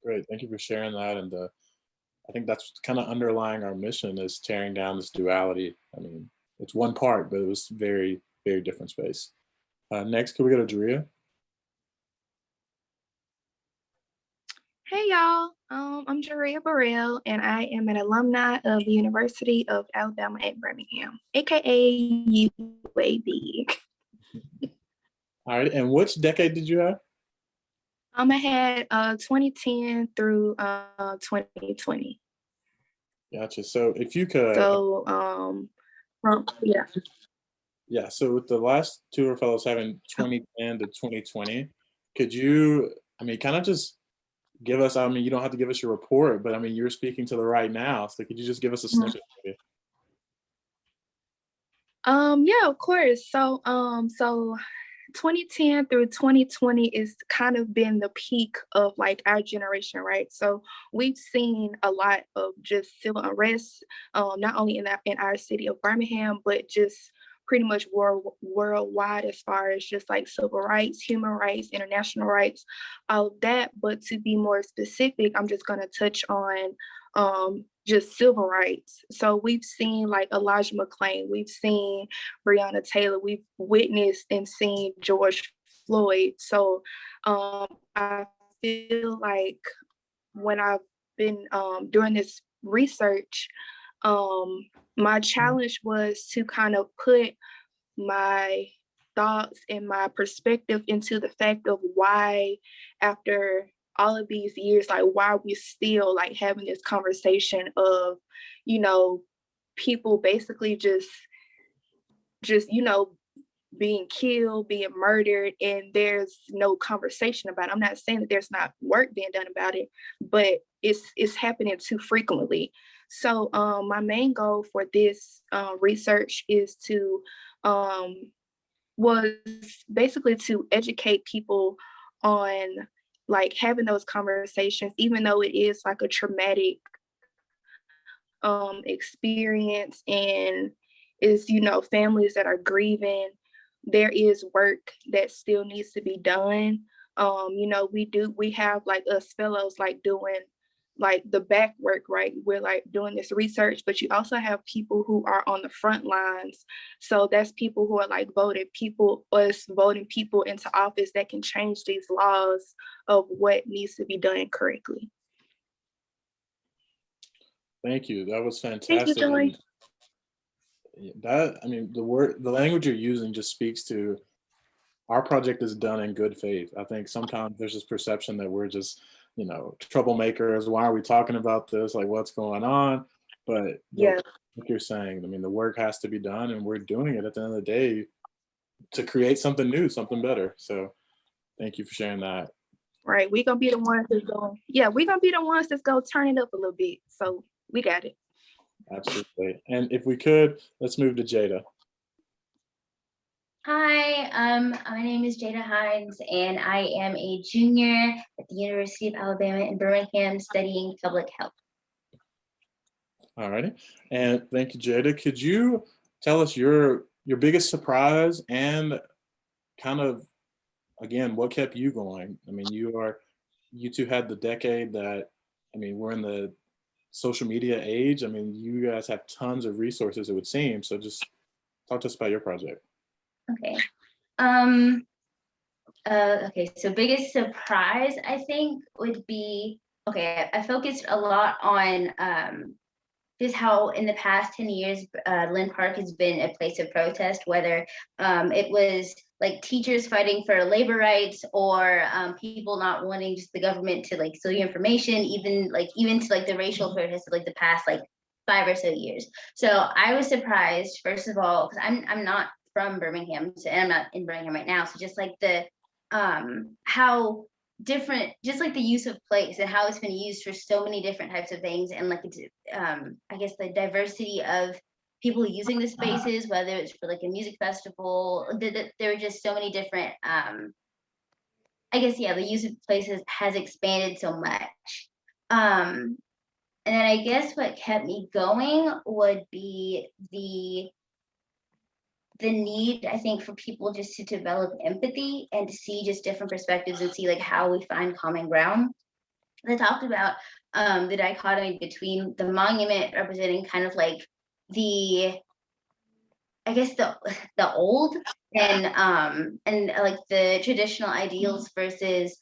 Great, thank you for sharing that. And I think that's kind of underlying our mission is tearing down this duality. I mean, it's one part, but it was very, very different space. Next, can we go to Daria? Hey y'all, I'm Jaria Burrell, and I am an alumni of the University of Alabama at Birmingham, aka UAB. All right, and which decade did you have? I had 2010 through 2020. Gotcha. So if you could. So yeah. Yeah. So with the last tour fellows having 2010 to 2020, could you, kind of just give us, you don't have to give us your report, but you're speaking to the right now. So could you just give us a snippet? Yeah, of course. So 2010 through 2020 is kind of been the peak of like our generation, right? So we've seen a lot of just civil unrest, not only in our city of Birmingham, but just pretty much worldwide as far as just like civil rights, human rights, international rights, all of that. But to be more specific, I'm just going to touch on just civil rights. So we've seen like Elijah McClain, we've seen Breonna Taylor, we've witnessed and seen George Floyd. So I feel like when I've been doing this research, my challenge was to kind of put my thoughts and my perspective into the fact of why, after all of these years, like why we still like having this conversation of, people basically just being killed, being murdered, and there's no conversation about it. I'm not saying that there's not work being done about it, but it's happening too frequently. So my main goal for this research is was basically to educate people on like having those conversations, even though it is like a traumatic experience and is, families that are grieving. There is work that still needs to be done. We have like us fellows like doing like the back work, right? We're like doing this research, but you also have people who are on the front lines. So that's people who are like voting people into office that can change these laws of what needs to be done correctly. Thank you. That was fantastic. Thank you, Joy. The language you're using just speaks to our project is done in good faith. I think sometimes there's this perception that we're just, troublemakers. Why are we talking about this? Like, what's going on? But yeah, like you're saying, the work has to be done, and we're doing it at the end of the day to create something new, something better. So thank you for sharing that. Right. We're gonna be the ones that's gonna turn it up a little bit. So we got it. Absolutely. And if we could, let's move to Jada. Hi, my name is Jada Hines, and I am a junior at the University of Alabama in Birmingham studying public health. All righty. And thank you, Jada. Could you tell us your biggest surprise and kind of, again, what kept you going? You two had the decade that, we're in the social media age. You guys have tons of resources, it would seem. So just talk to us about your project. Okay. Okay, so biggest surprise, I think, would be, I focused a lot on just how in the past 10 years, Linn Park has been a place of protest, whether it was like teachers fighting for labor rights or people not wanting just the government to like steal your information, even to like the racial protests of like the past like 5 or so years. So I was surprised, first of all, because I'm not from Birmingham, and I'm not in Birmingham right now. So just like the how different, just like the use of place and how it's been used for so many different types of things, and like it's I guess the diversity of people using the spaces, whether it's for like a music festival, there were just so many different I guess, yeah, the use of places has expanded so much. And then I guess what kept me going would be the need, I think, for people just to develop empathy and to see just different perspectives and see like how we find common ground. They talked about the dichotomy between the monument representing kind of like the, I guess the old and like the traditional ideals versus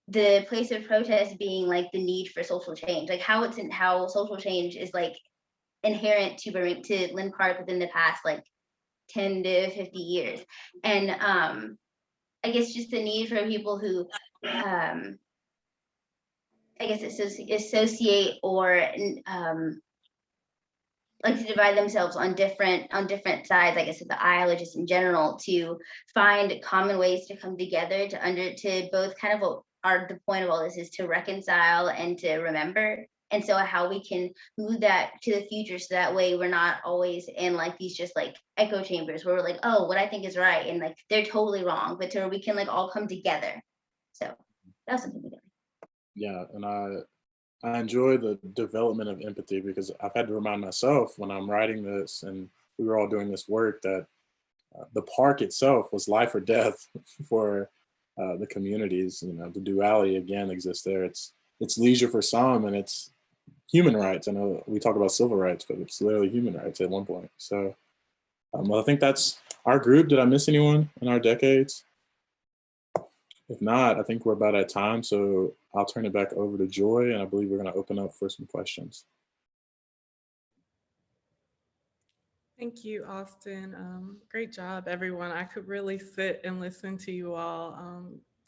the place of protest being like the need for social change, like how it's in how social change is like inherent to Linn Park within the past like 10 to 50 years. And I guess just the need for people who I guess associate or like to divide themselves on different sides, I guess, of the aisle or just in general, to find common ways to come together to both kind of the point of all this is to reconcile and to remember. And so how we can move that to the future so that way we're not always in like these just like echo chambers where we're like, oh, what I think is right and like they're totally wrong, but to where we can like all come together. So that's something we do. Yeah, and I enjoy the development of empathy because I've had to remind myself when I'm writing this and we were all doing this work that the park itself was life or death for the communities. You know, the duality again exists there. It's leisure for some and it's human rights. I know we talk about civil rights, but it's literally human rights at one point. So well, I think that's our group. Did I miss anyone in our decades? If not, I think we're about at time. So I'll turn it back over to Joy, and I believe we're going to open up for some questions. Thank you, Austin. Great job, everyone. I could really sit and listen to you all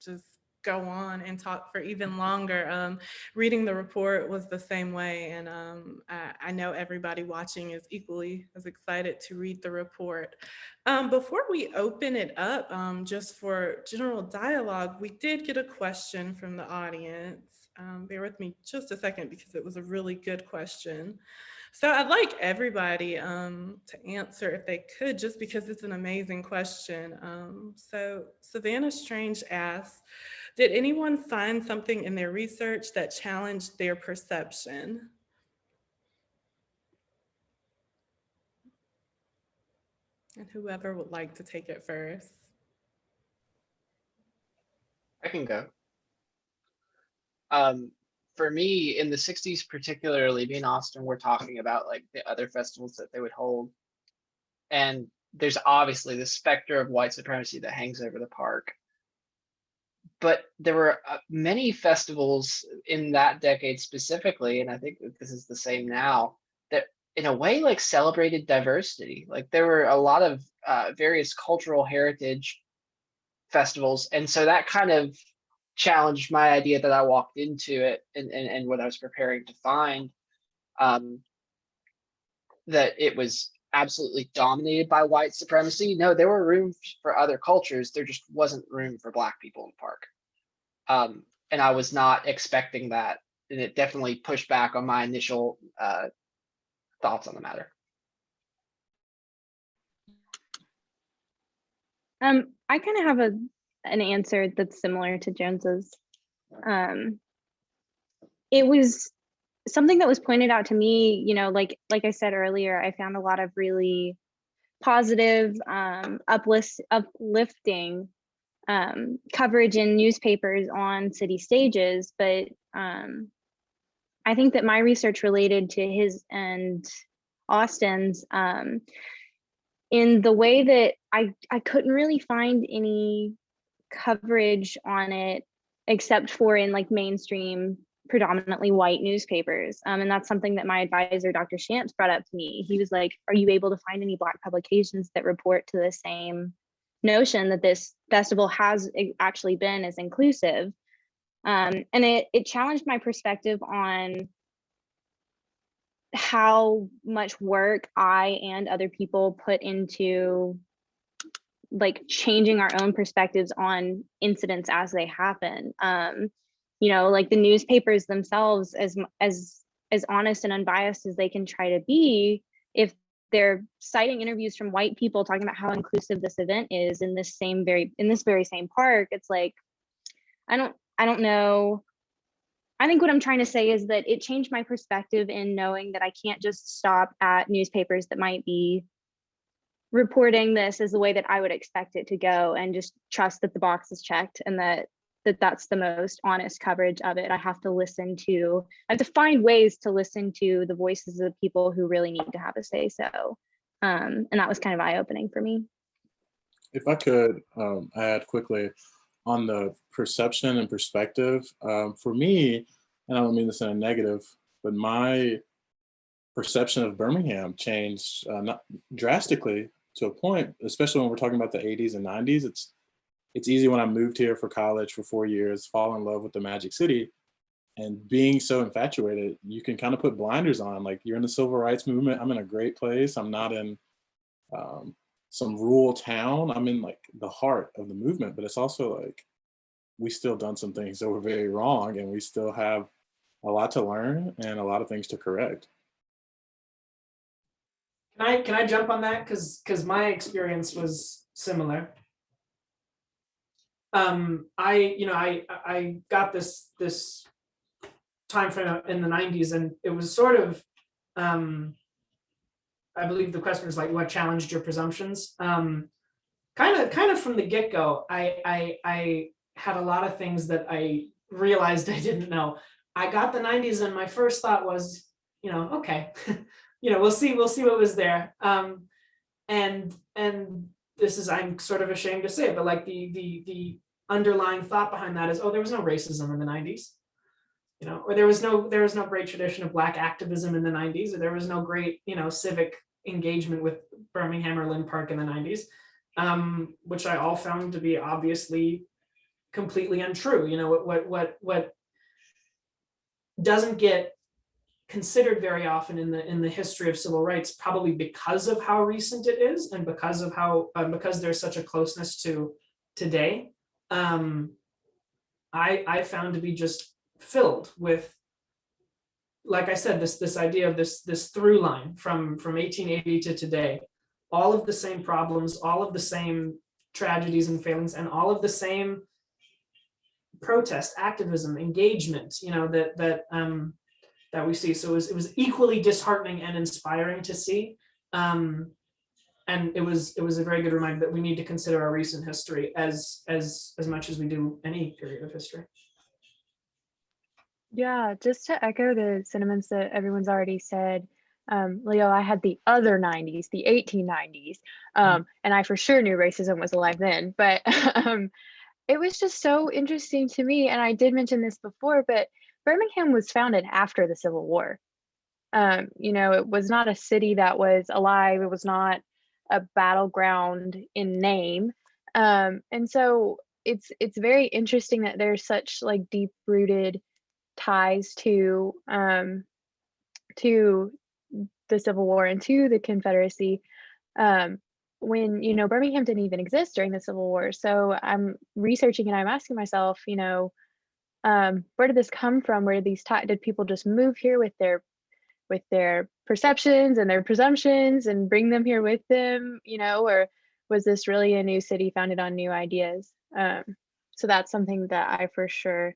just go on and talk for even longer. Reading the report was the same way, and I know everybody watching is equally as excited to read the report. Before we open it up just for general dialogue, we did get a question from the audience. Bear with me just a second because it was a really good question. So I'd like everybody to answer if they could, just because it's an amazing question. So Savannah Strange asks, did anyone find something in their research that challenged their perception? And whoever would like to take it first. I can go. For me, in the 60s, particularly, me and Austin were talking about like the other festivals that they would hold. And there's obviously the specter of white supremacy that hangs over the park. But there were many festivals in that decade specifically, and I think that this is the same now, that in a way like celebrated diversity. Like there were a lot of various cultural heritage festivals. And so that kind of challenged my idea that I walked into it and what I was preparing to find, that it was absolutely dominated by white supremacy. No, there were rooms for other cultures. There just wasn't room for Black people in the park. And I was not expecting that. And it definitely pushed back on my initial thoughts on the matter. I kind of have an answer that's similar to Jones's. It was something that was pointed out to me, you know, like I said earlier, I found a lot of really positive, uplifting coverage in newspapers on city stages, but I think that my research related to his and Austin's in the way that I couldn't really find any coverage on it except for in like mainstream predominantly white newspapers, and that's something that my advisor Dr. Shamps brought up to me. He was like, are you able to find any Black publications that report to the same notion that this festival has actually been as inclusive? And it challenged my perspective on how much work I and other people put into like changing our own perspectives on incidents as they happen. You know, like the newspapers themselves, as honest and unbiased as they can try to be, if they're citing interviews from white people talking about how inclusive this event is in this very same park, it's like, I don't know. I think what I'm trying to say is that it changed my perspective in knowing that I can't just stop at newspapers that might be reporting this as the way that I would expect it to go and just trust that the box is checked and that's the most honest coverage of it. I have to find ways to listen to the voices of the people who really need to have a say so. And that was kind of eye-opening for me. If I could add quickly on the perception and perspective, for me, and I don't mean this in a negative, but my perception of Birmingham changed not drastically to a point, especially when we're talking about the 80s and 90s. It's easy when I moved here for college for 4 years, fall in love with the Magic City, and being so infatuated, you can kind of put blinders on. Like, you're in the civil rights movement. I'm in a great place. I'm not in some rural town. I'm in like the heart of the movement, but it's also like, we still done some things that were very wrong, and we still have a lot to learn and a lot of things to correct. Can I jump on that? Because my experience was similar. I got this time frame in the 90s, and it was sort of, I believe the question is like, what challenged your presumptions? Kind of from the get-go, I had a lot of things that I realized I didn't know. I got the 90s, and my first thought was, okay, we'll see what was there. And this is, I'm sort of ashamed to say it, but like the underlying thought behind that is, oh, there was no racism in the 90s, or there was no great tradition of Black activism in the 90s, or there was no great, civic engagement with Birmingham or Linn Park in the 90s, which I all found to be obviously completely untrue. What doesn't get considered very often in the history of civil rights, probably because of how recent it is and because of how because there's such a closeness to today, I found to be just filled with, like I said, this idea of this through line from 1880 to today, all of the same problems, all of the same tragedies and failings, and all of the same protest, activism, engagement, that we see. So it was equally disheartening and inspiring to see. And it was a very good reminder that we need to consider our recent history as much as we do any period of history. Yeah, just to echo the sentiments that everyone's already said, Leo, I had the other 90s, the 1890s, and I for sure knew racism was alive then, but it was just so interesting to me, and I did mention this before, but Birmingham was founded after the Civil War. It was not a city that was alive, it was not a battleground in name, and so it's very interesting that there's such like deep-rooted ties to the Civil War and to the Confederacy, when Birmingham didn't even exist during the Civil War. So I'm researching and I'm asking myself, where did this come from? Where did people just move here with their perceptions and their presumptions and bring them here with them, or was this really a new city founded on new ideas? So that's something that I for sure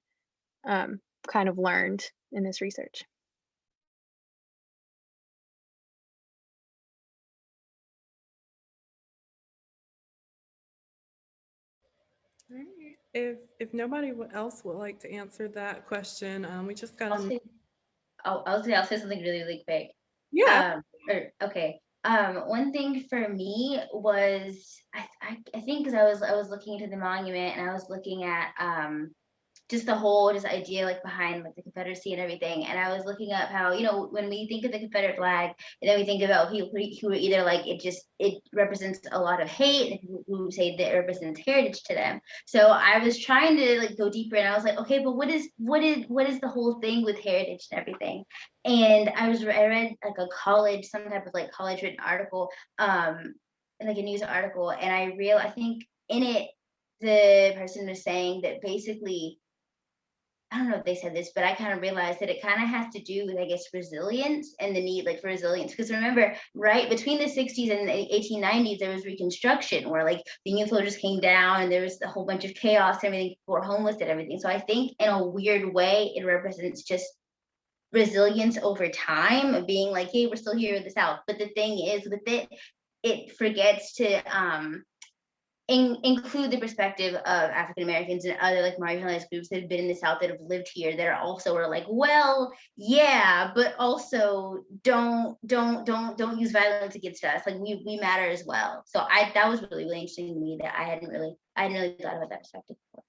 kind of learned in this research. All right. If nobody else would like to answer that question, we just got I'll say something really, really quick. Yeah. Okay. One thing for me was I think because I was looking into the monument and I was looking at just the whole idea like behind like the Confederacy and everything, and I was looking up how when we think of the Confederate flag and then we think about people who are either like it represents a lot of hate and people who say that it represents heritage to them. So I was trying to like go deeper, and I was like, okay, but what is the whole thing with heritage and everything? And I read like some type of like college written article like a news article, and I think in it, the person was saying that basically, I don't know if they said this, but I kind of realized that it kind of has to do with, I guess, resilience and the need like for resilience. Because remember, right between the 60s and the 1890s, there was Reconstruction where like the Union soldiers came down and there was a whole bunch of chaos and everything, people were homeless and everything. So I think in a weird way, it represents just resilience over time of being like, hey, we're still here in the South. But the thing is with it, it forgets to include the perspective of African Americans and other like marginalized groups that have been in the South that have lived here that are also are like, well, yeah, but also don't use violence against us. Like we matter as well. So that was really, really interesting to me that I hadn't really thought about that perspective before.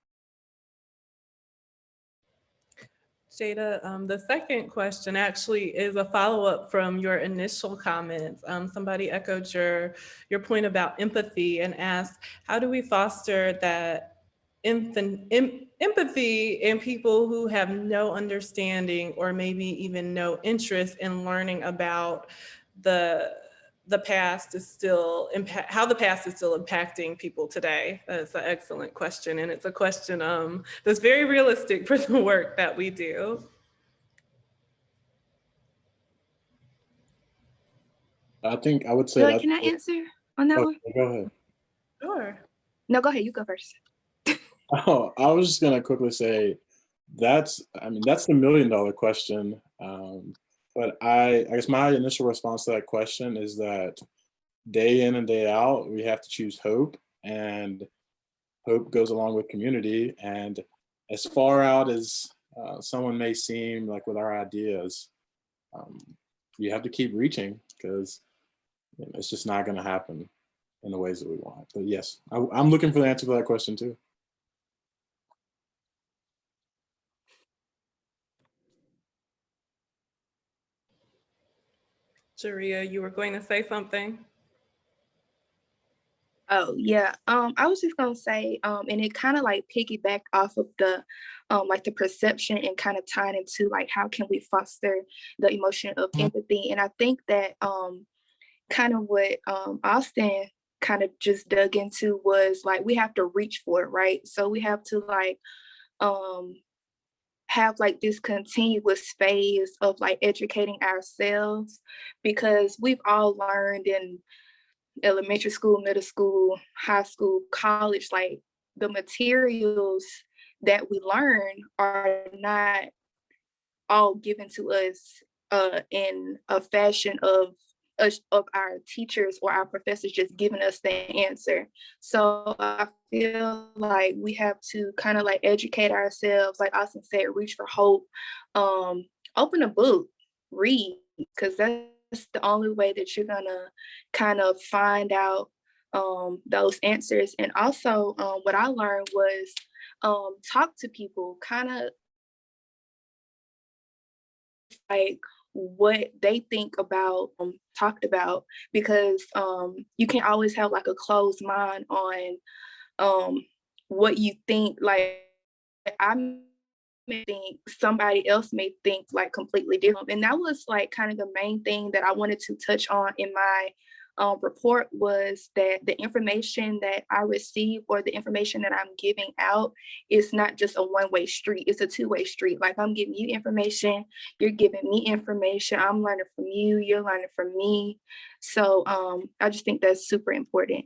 Jada, the second question actually is a follow-up from your initial comments. Somebody echoed your point about empathy and asked, how do we foster that empathy in people who have no understanding or maybe even no interest in learning about the past is still how the past is still impacting people today? That's an excellent question, and it's a question that's very realistic for the work that we do. I think I would say Can I answer on that one? Go ahead. Sure. No, go ahead. You go first. Oh, I was just gonna quickly say that's the $1 million question. But I guess my initial response to that question is that day in and day out, we have to choose hope, and hope goes along with community. And as far out as someone may seem like with our ideas, you have to keep reaching because it's just not going to happen in the ways that we want. But yes, I'm looking for the answer to that question too. Sharia, you were going to say something? Oh yeah. I was just gonna say, and it kind of like piggybacked off of the like the perception and kind of tying into like how can we foster the emotion of empathy. And I think that kind of what Austin kind of just dug into was like we have to reach for it, right? So we have to like have like this continuous phase of like educating ourselves, because we've all learned in elementary school, middle school, high school, college, like the materials that we learn are not all given to us in a fashion of our teachers or our professors just giving us the answer. So I feel like we have to kind of like educate ourselves, like Austin said, reach for hope, open a book, read, because that's the only way that you're gonna kind of find out those answers. And also what I learned was talk to people, kind of like what they think about talked about, because you can't always have like a closed mind on what you think. Like I may think somebody else may think like completely different, and that was like kind of the main thing that I wanted to touch on in my report, was that the information that I receive or the information that I'm giving out is not just a one-way street, it's a two-way street. Like I'm giving you information, you're giving me information, I'm learning from you, you're learning from me. So I just think that's super important.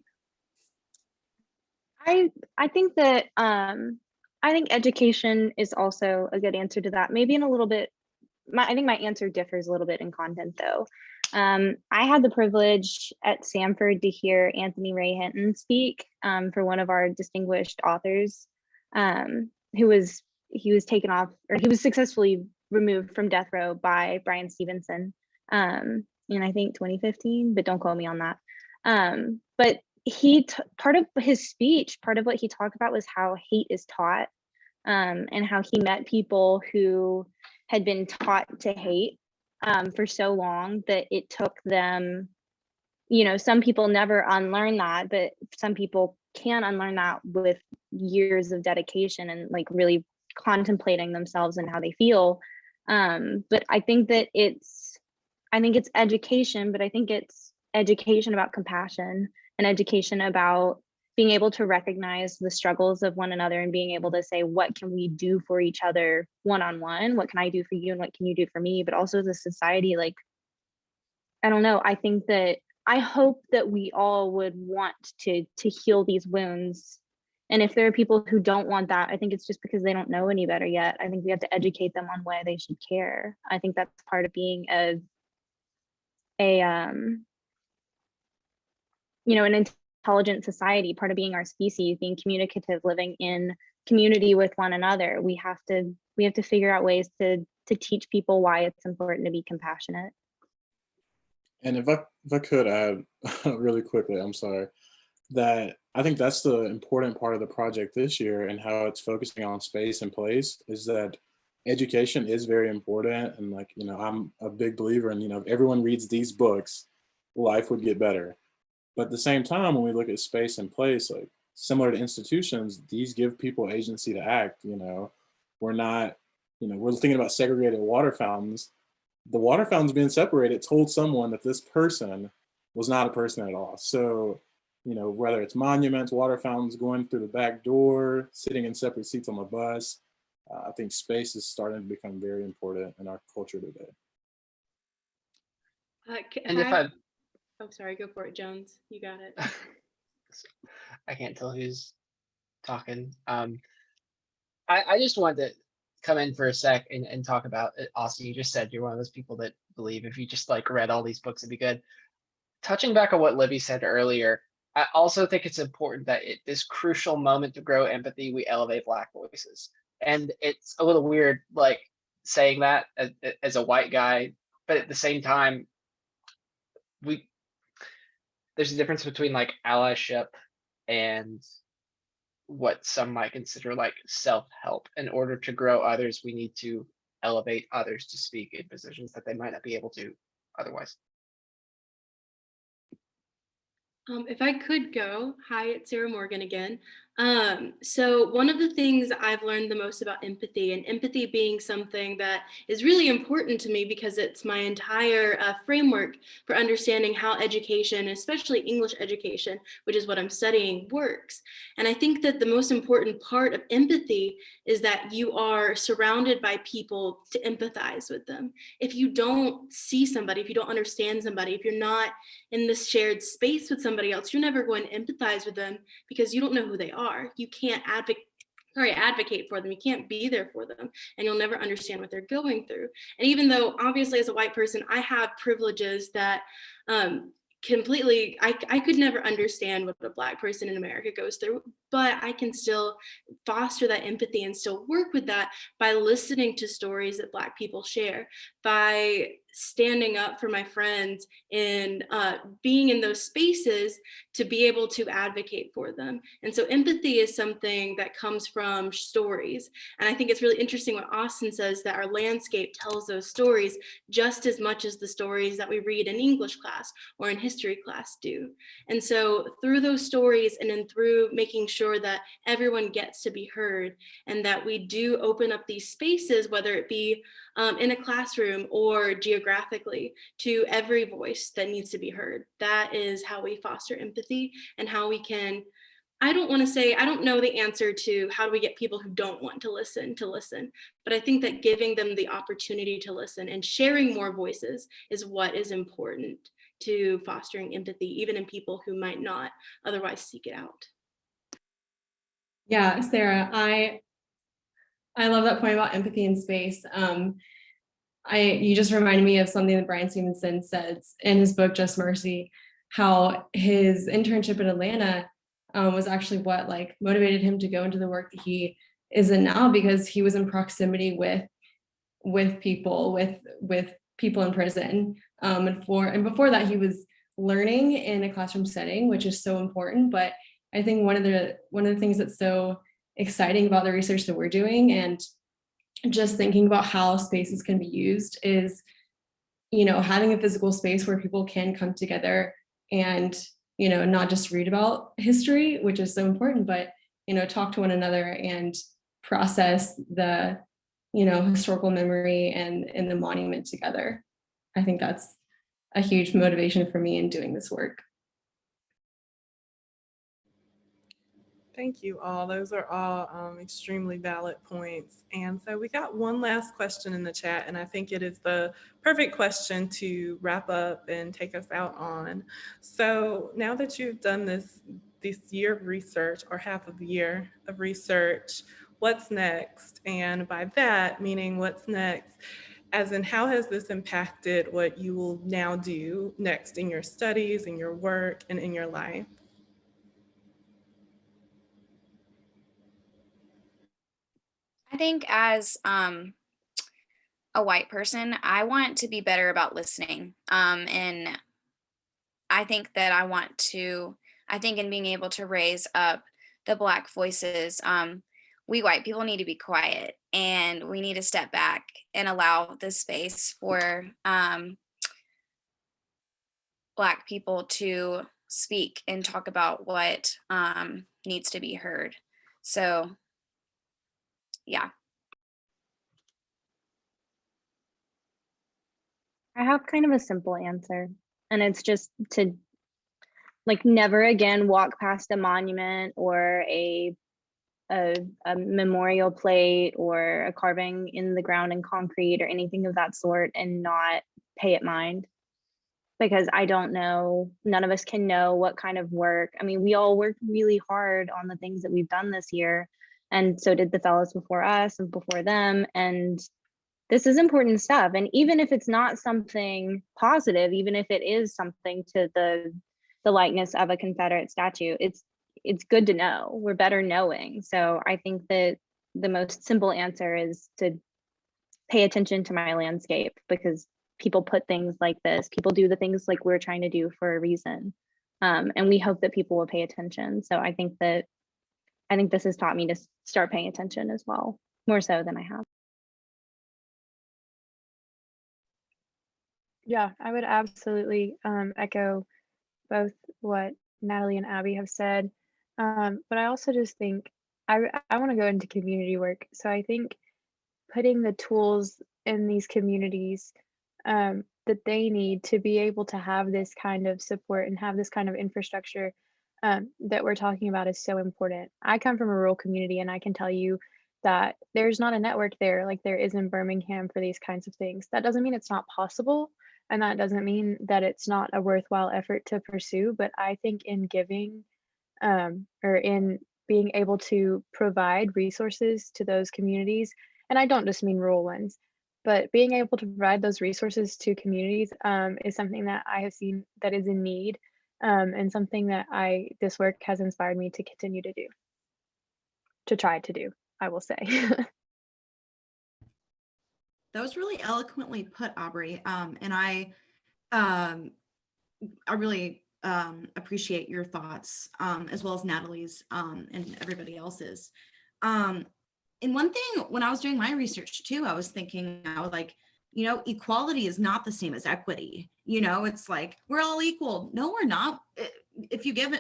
I think that I think education is also a good answer to that. Maybe in a little bit, I think my answer differs a little bit in content though. I had the privilege at Samford to hear Anthony Ray Hinton speak for one of our distinguished authors, he was taken off, or he was successfully removed from death row by Bryan Stevenson in I think 2015, but don't quote me on that. But part of his speech, part of what he talked about was how hate is taught, and how he met people who had been taught to hate for so long that it took them, some people never unlearn that, but some people can unlearn that with years of dedication and like really contemplating themselves and how they feel. But I think that it's education, but I think it's education about compassion an education about being able to recognize the struggles of one another and being able to say, what can we do for each other one-on-one? What can I do for you and what can you do for me? But also as a society, like, I don't know, I hope that we all would want to heal these wounds. And if there are people who don't want that, I think it's just because they don't know any better yet. I think we have to educate them on why they should care. I think that's part of being an intelligent society, part of being our species, being communicative, living in community with one another. We have to figure out ways to teach people why it's important to be compassionate. And if I could add really quickly, I'm sorry, that I think that's the important part of the project this year and how it's focusing on space and place is that education is very important. And like, I'm a big believer in, if everyone reads these books, life would get better. But at the same time, when we look at space and place, like similar to institutions, these give people agency to act. We're not, we're thinking about segregated water fountains. The water fountains being separated told someone that this person was not a person at all. So, whether it's monuments, water fountains, going through the back door, sitting in separate seats on the bus, I think space is starting to become very important in our culture today. Oh, sorry, go for it, Jones. You got it. I can't tell who's talking. I just wanted to come in for a sec and talk about it. Austin, you just said you're one of those people that believe if you just like read all these books, it'd be good. Touching back on what Libby said earlier, I also think it's important that at this crucial moment to grow empathy, we elevate Black voices. And it's a little weird, like saying that as a white guy, but at the same time, there's a difference between like allyship and what some might consider like self-help. In order to grow others, we need to elevate others to speak in positions that they might not be able to otherwise. If I could go, hi, it's Sarah Morgan again. So one of the things I've learned the most about empathy, and empathy being something that is really important to me because it's my entire framework for understanding how education, especially English education, which is what I'm studying, works. And I think that the most important part of empathy is that you are surrounded by people to empathize with them. If you don't see somebody, if you don't understand somebody, if you're not in this shared space with somebody else, you're never going to empathize with them because you don't know who they are. You can't advocate for them. You can't be there for them, and you'll never understand what they're going through. And even though obviously as a white person, I have privileges that completely, I could never understand what a Black person in America goes through, but I can still foster that empathy and still work with that by listening to stories that Black people share, by standing up for my friends and being in those spaces to be able to advocate for them. And so empathy is something that comes from stories. And I think it's really interesting what Austin says, that our landscape tells those stories just as much as the stories that we read in English class or in history class do. And so through those stories and then through making sure that everyone gets to be heard and that we do open up these spaces, whether it be in a classroom or geographically, to every voice that needs to be heard. That is how we foster empathy and how we can, I don't know the answer to how do we get people who don't want to listen, but I think that giving them the opportunity to listen and sharing more voices is what is important to fostering empathy, even in people who might not otherwise seek it out. Yeah, Sarah, I love that point about empathy in space. You just reminded me of something that Brian Stevenson says in his book, Just Mercy, how his internship in Atlanta was actually what like motivated him to go into the work that he is in now, because he was in proximity with people in prison. And before that, he was learning in a classroom setting, which is so important. But I think one of the things that's so exciting about the research that we're doing and just thinking about how spaces can be used is, having a physical space where people can come together and, not just read about history, which is so important, but, talk to one another and process the, historical memory and the monument together. I think that's a huge motivation for me in doing this work. Thank you all. Those are all extremely valid points. And so we got one last question in the chat, and I think it is the perfect question to wrap up and take us out on. So now that you've done this year of research, or half of the year of research, what's next? And by that, meaning what's next, as in how has this impacted what you will now do next in your studies, in your work, and in your life? I think as a white person, I want to be better about listening. And I think that I think in being able to raise up the Black voices, we white people need to be quiet, and we need to step back and allow the space for Black people to speak and talk about what needs to be heard. So, yeah. I have kind of a simple answer, and it's just to like never again walk past a monument or a memorial plate or a carving in the ground in concrete or anything of that sort and not pay it mind. Because I don't know, none of us can know what kind of work. I mean, we all worked really hard on the things that we've done this year, and so did the fellows before us and before them. And this is important stuff. And even if it's not something positive, even if it is something to the likeness of a Confederate statue, it's good to know. We're better knowing. So I think that the most simple answer is to pay attention to my landscape, because people put things like this, people do the things like we're trying to do for a reason. And we hope that people will pay attention. So I think this has taught me to start paying attention as well, more so than I have. Yeah, I would absolutely echo both what Natalie and Abby have said. But I also just think I want to go into community work. So I think putting the tools in these communities that they need to be able to have this kind of support and have this kind of infrastructure that we're talking about is so important. I come from a rural community, and I can tell you that there's not a network there like there is in Birmingham for these kinds of things. That doesn't mean it's not possible, and that doesn't mean that it's not a worthwhile effort to pursue. But I think in giving or in being able to provide resources to those communities, and I don't just mean rural ones, but being able to provide those resources to communities is something that I have seen that is in need, and something that this work has inspired me to continue to do, to try to do, I will say. That was really eloquently put, Aubrey. And I really appreciate your thoughts, as well as Natalie's and everybody else's. And one thing, when I was doing my research too, I was thinking, I was like, equality is not the same as equity. It's like, we're all equal. No, we're not. If you give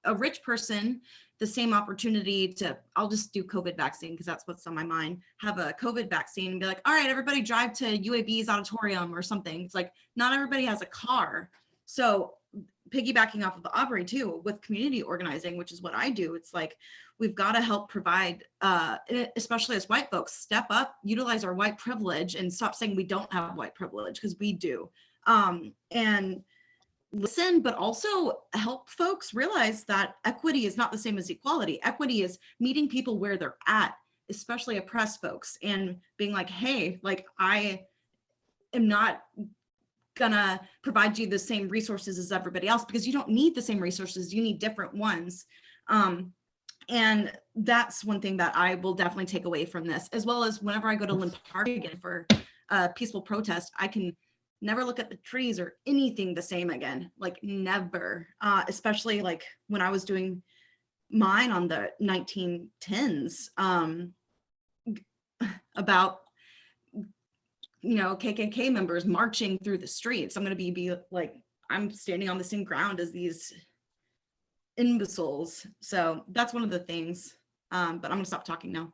a rich person the same opportunity to, I'll just do COVID vaccine because that's what's on my mind, have a COVID vaccine and be like, all right, everybody drive to UAB's auditorium or something. It's like, not everybody has a car. So piggybacking off of Aubrey too, with community organizing, which is what I do, it's like, we've got to help provide, especially as white folks, step up, utilize our white privilege and stop saying we don't have white privilege, because we do. And listen, but also help folks realize that equity is not the same as equality. Equity is meeting people where they're at, especially oppressed folks, and being like, hey, like, I am not gonna provide you the same resources as everybody else, because you don't need the same resources, you need different ones. And that's one thing that I will definitely take away from this, as well as whenever I go to Linn Park again for a peaceful protest, I can never look at the trees or anything the same again, like never, especially like when I was doing mine on the 1910s, about, KKK members marching through the streets. I'm going to be like, I'm standing on the same ground as these imbeciles. So that's one of the things, but I'm going to stop talking now.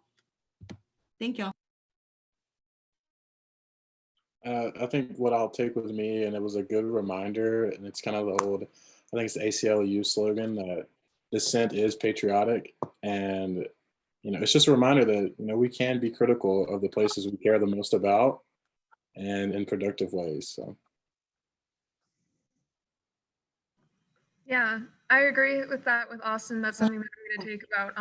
Thank y'all. I think what I'll take with me, and it was a good reminder, and it's kind of the old, I think it's the ACLU slogan that dissent is patriotic. And, it's just a reminder that, we can be critical of the places we care the most about and in productive ways. So. Yeah, I agree with that with Austin. That's something that I'm going to take about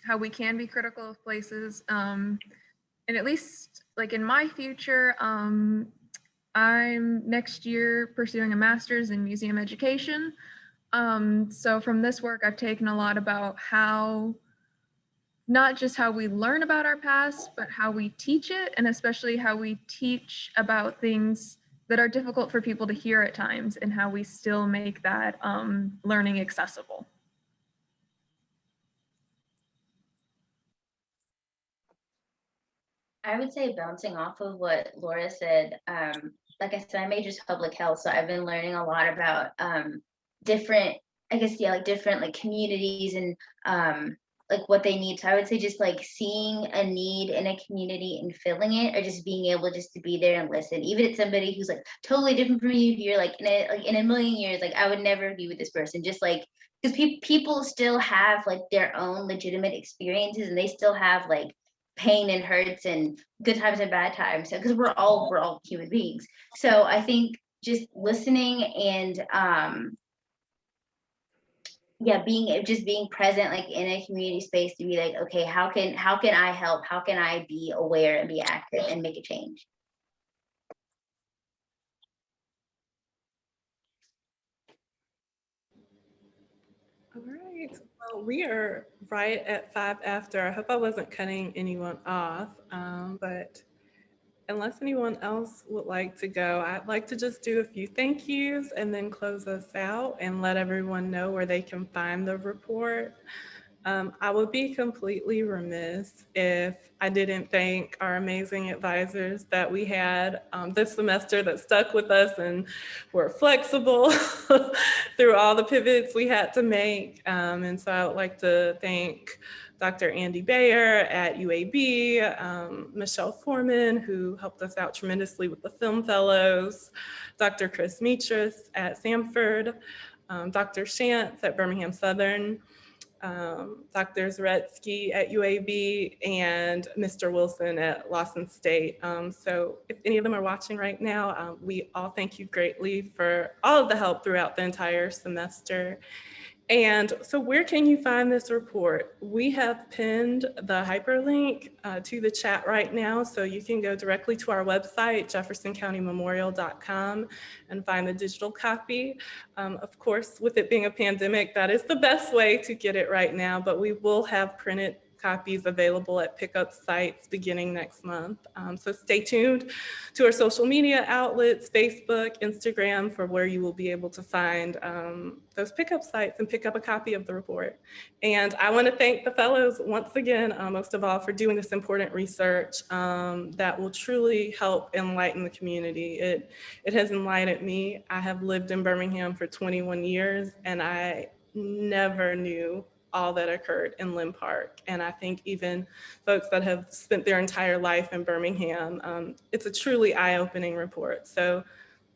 how we can be critical of places. And at least like in my future, I'm next year pursuing a master's in museum education. So from this work, I've taken a lot about how, not just how we learn about our past, but how we teach it, and especially how we teach about things that are difficult for people to hear at times, and how we still make that learning accessible. I would say, bouncing off of what Laura said, like I said, I majored in public health, so I've been learning a lot about different, I guess, yeah, like different like communities and like what they need. So I would say just like seeing a need in a community and filling it, or just being able just to be there and listen, even if it's somebody who's like totally different from you. You're like in a million years, like I would never be with this person, just like because people still have like their own legitimate experiences, and they still have like pain and hurts and good times and bad times. So because we're all human beings. So I think just listening and yeah, being present like in a community space to be like, okay, how can I help? How can I be aware and be active and make a change? All right, well, we are right at 5 after. I hope I wasn't cutting anyone off, but unless anyone else would like to go, I'd like to just do a few thank yous and then close us out and let everyone know where they can find the report. I would be completely remiss if I didn't thank our amazing advisors that we had this semester that stuck with us and were flexible through all the pivots we had to make. And so I would like to thank Dr. Andy Bayer at UAB, Michelle Foreman, who helped us out tremendously with the Film Fellows, Dr. Chris Metris at Samford, Dr. Shantz at Birmingham Southern, Dr. Zaretsky at UAB, and Mr. Wilson at Lawson State. So if any of them are watching right now, we all thank you greatly for all of the help throughout the entire semester. And so where can you find this report? We have pinned the hyperlink to the chat right now, so you can go directly to our website, jeffersoncounty.memorial.com, and find the digital copy. Of course, with it being a pandemic, that is the best way to get it right now, but we will have printed copies available at pickup sites beginning next month. So stay tuned to our social media outlets, Facebook, Instagram, for where you will be able to find those pickup sites and pick up a copy of the report. And I want to thank the fellows once again, most of all, for doing this important research that will truly help enlighten the community. It has enlightened me. I have lived in Birmingham for 21 years, and I never knew all that occurred in Linn Park. And I think even folks that have spent their entire life in Birmingham, it's a truly eye-opening report. So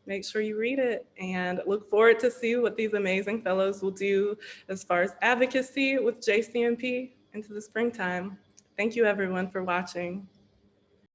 make sure you read it and look forward to see what these amazing fellows will do as far as advocacy with JCMP into the springtime. Thank you everyone for watching.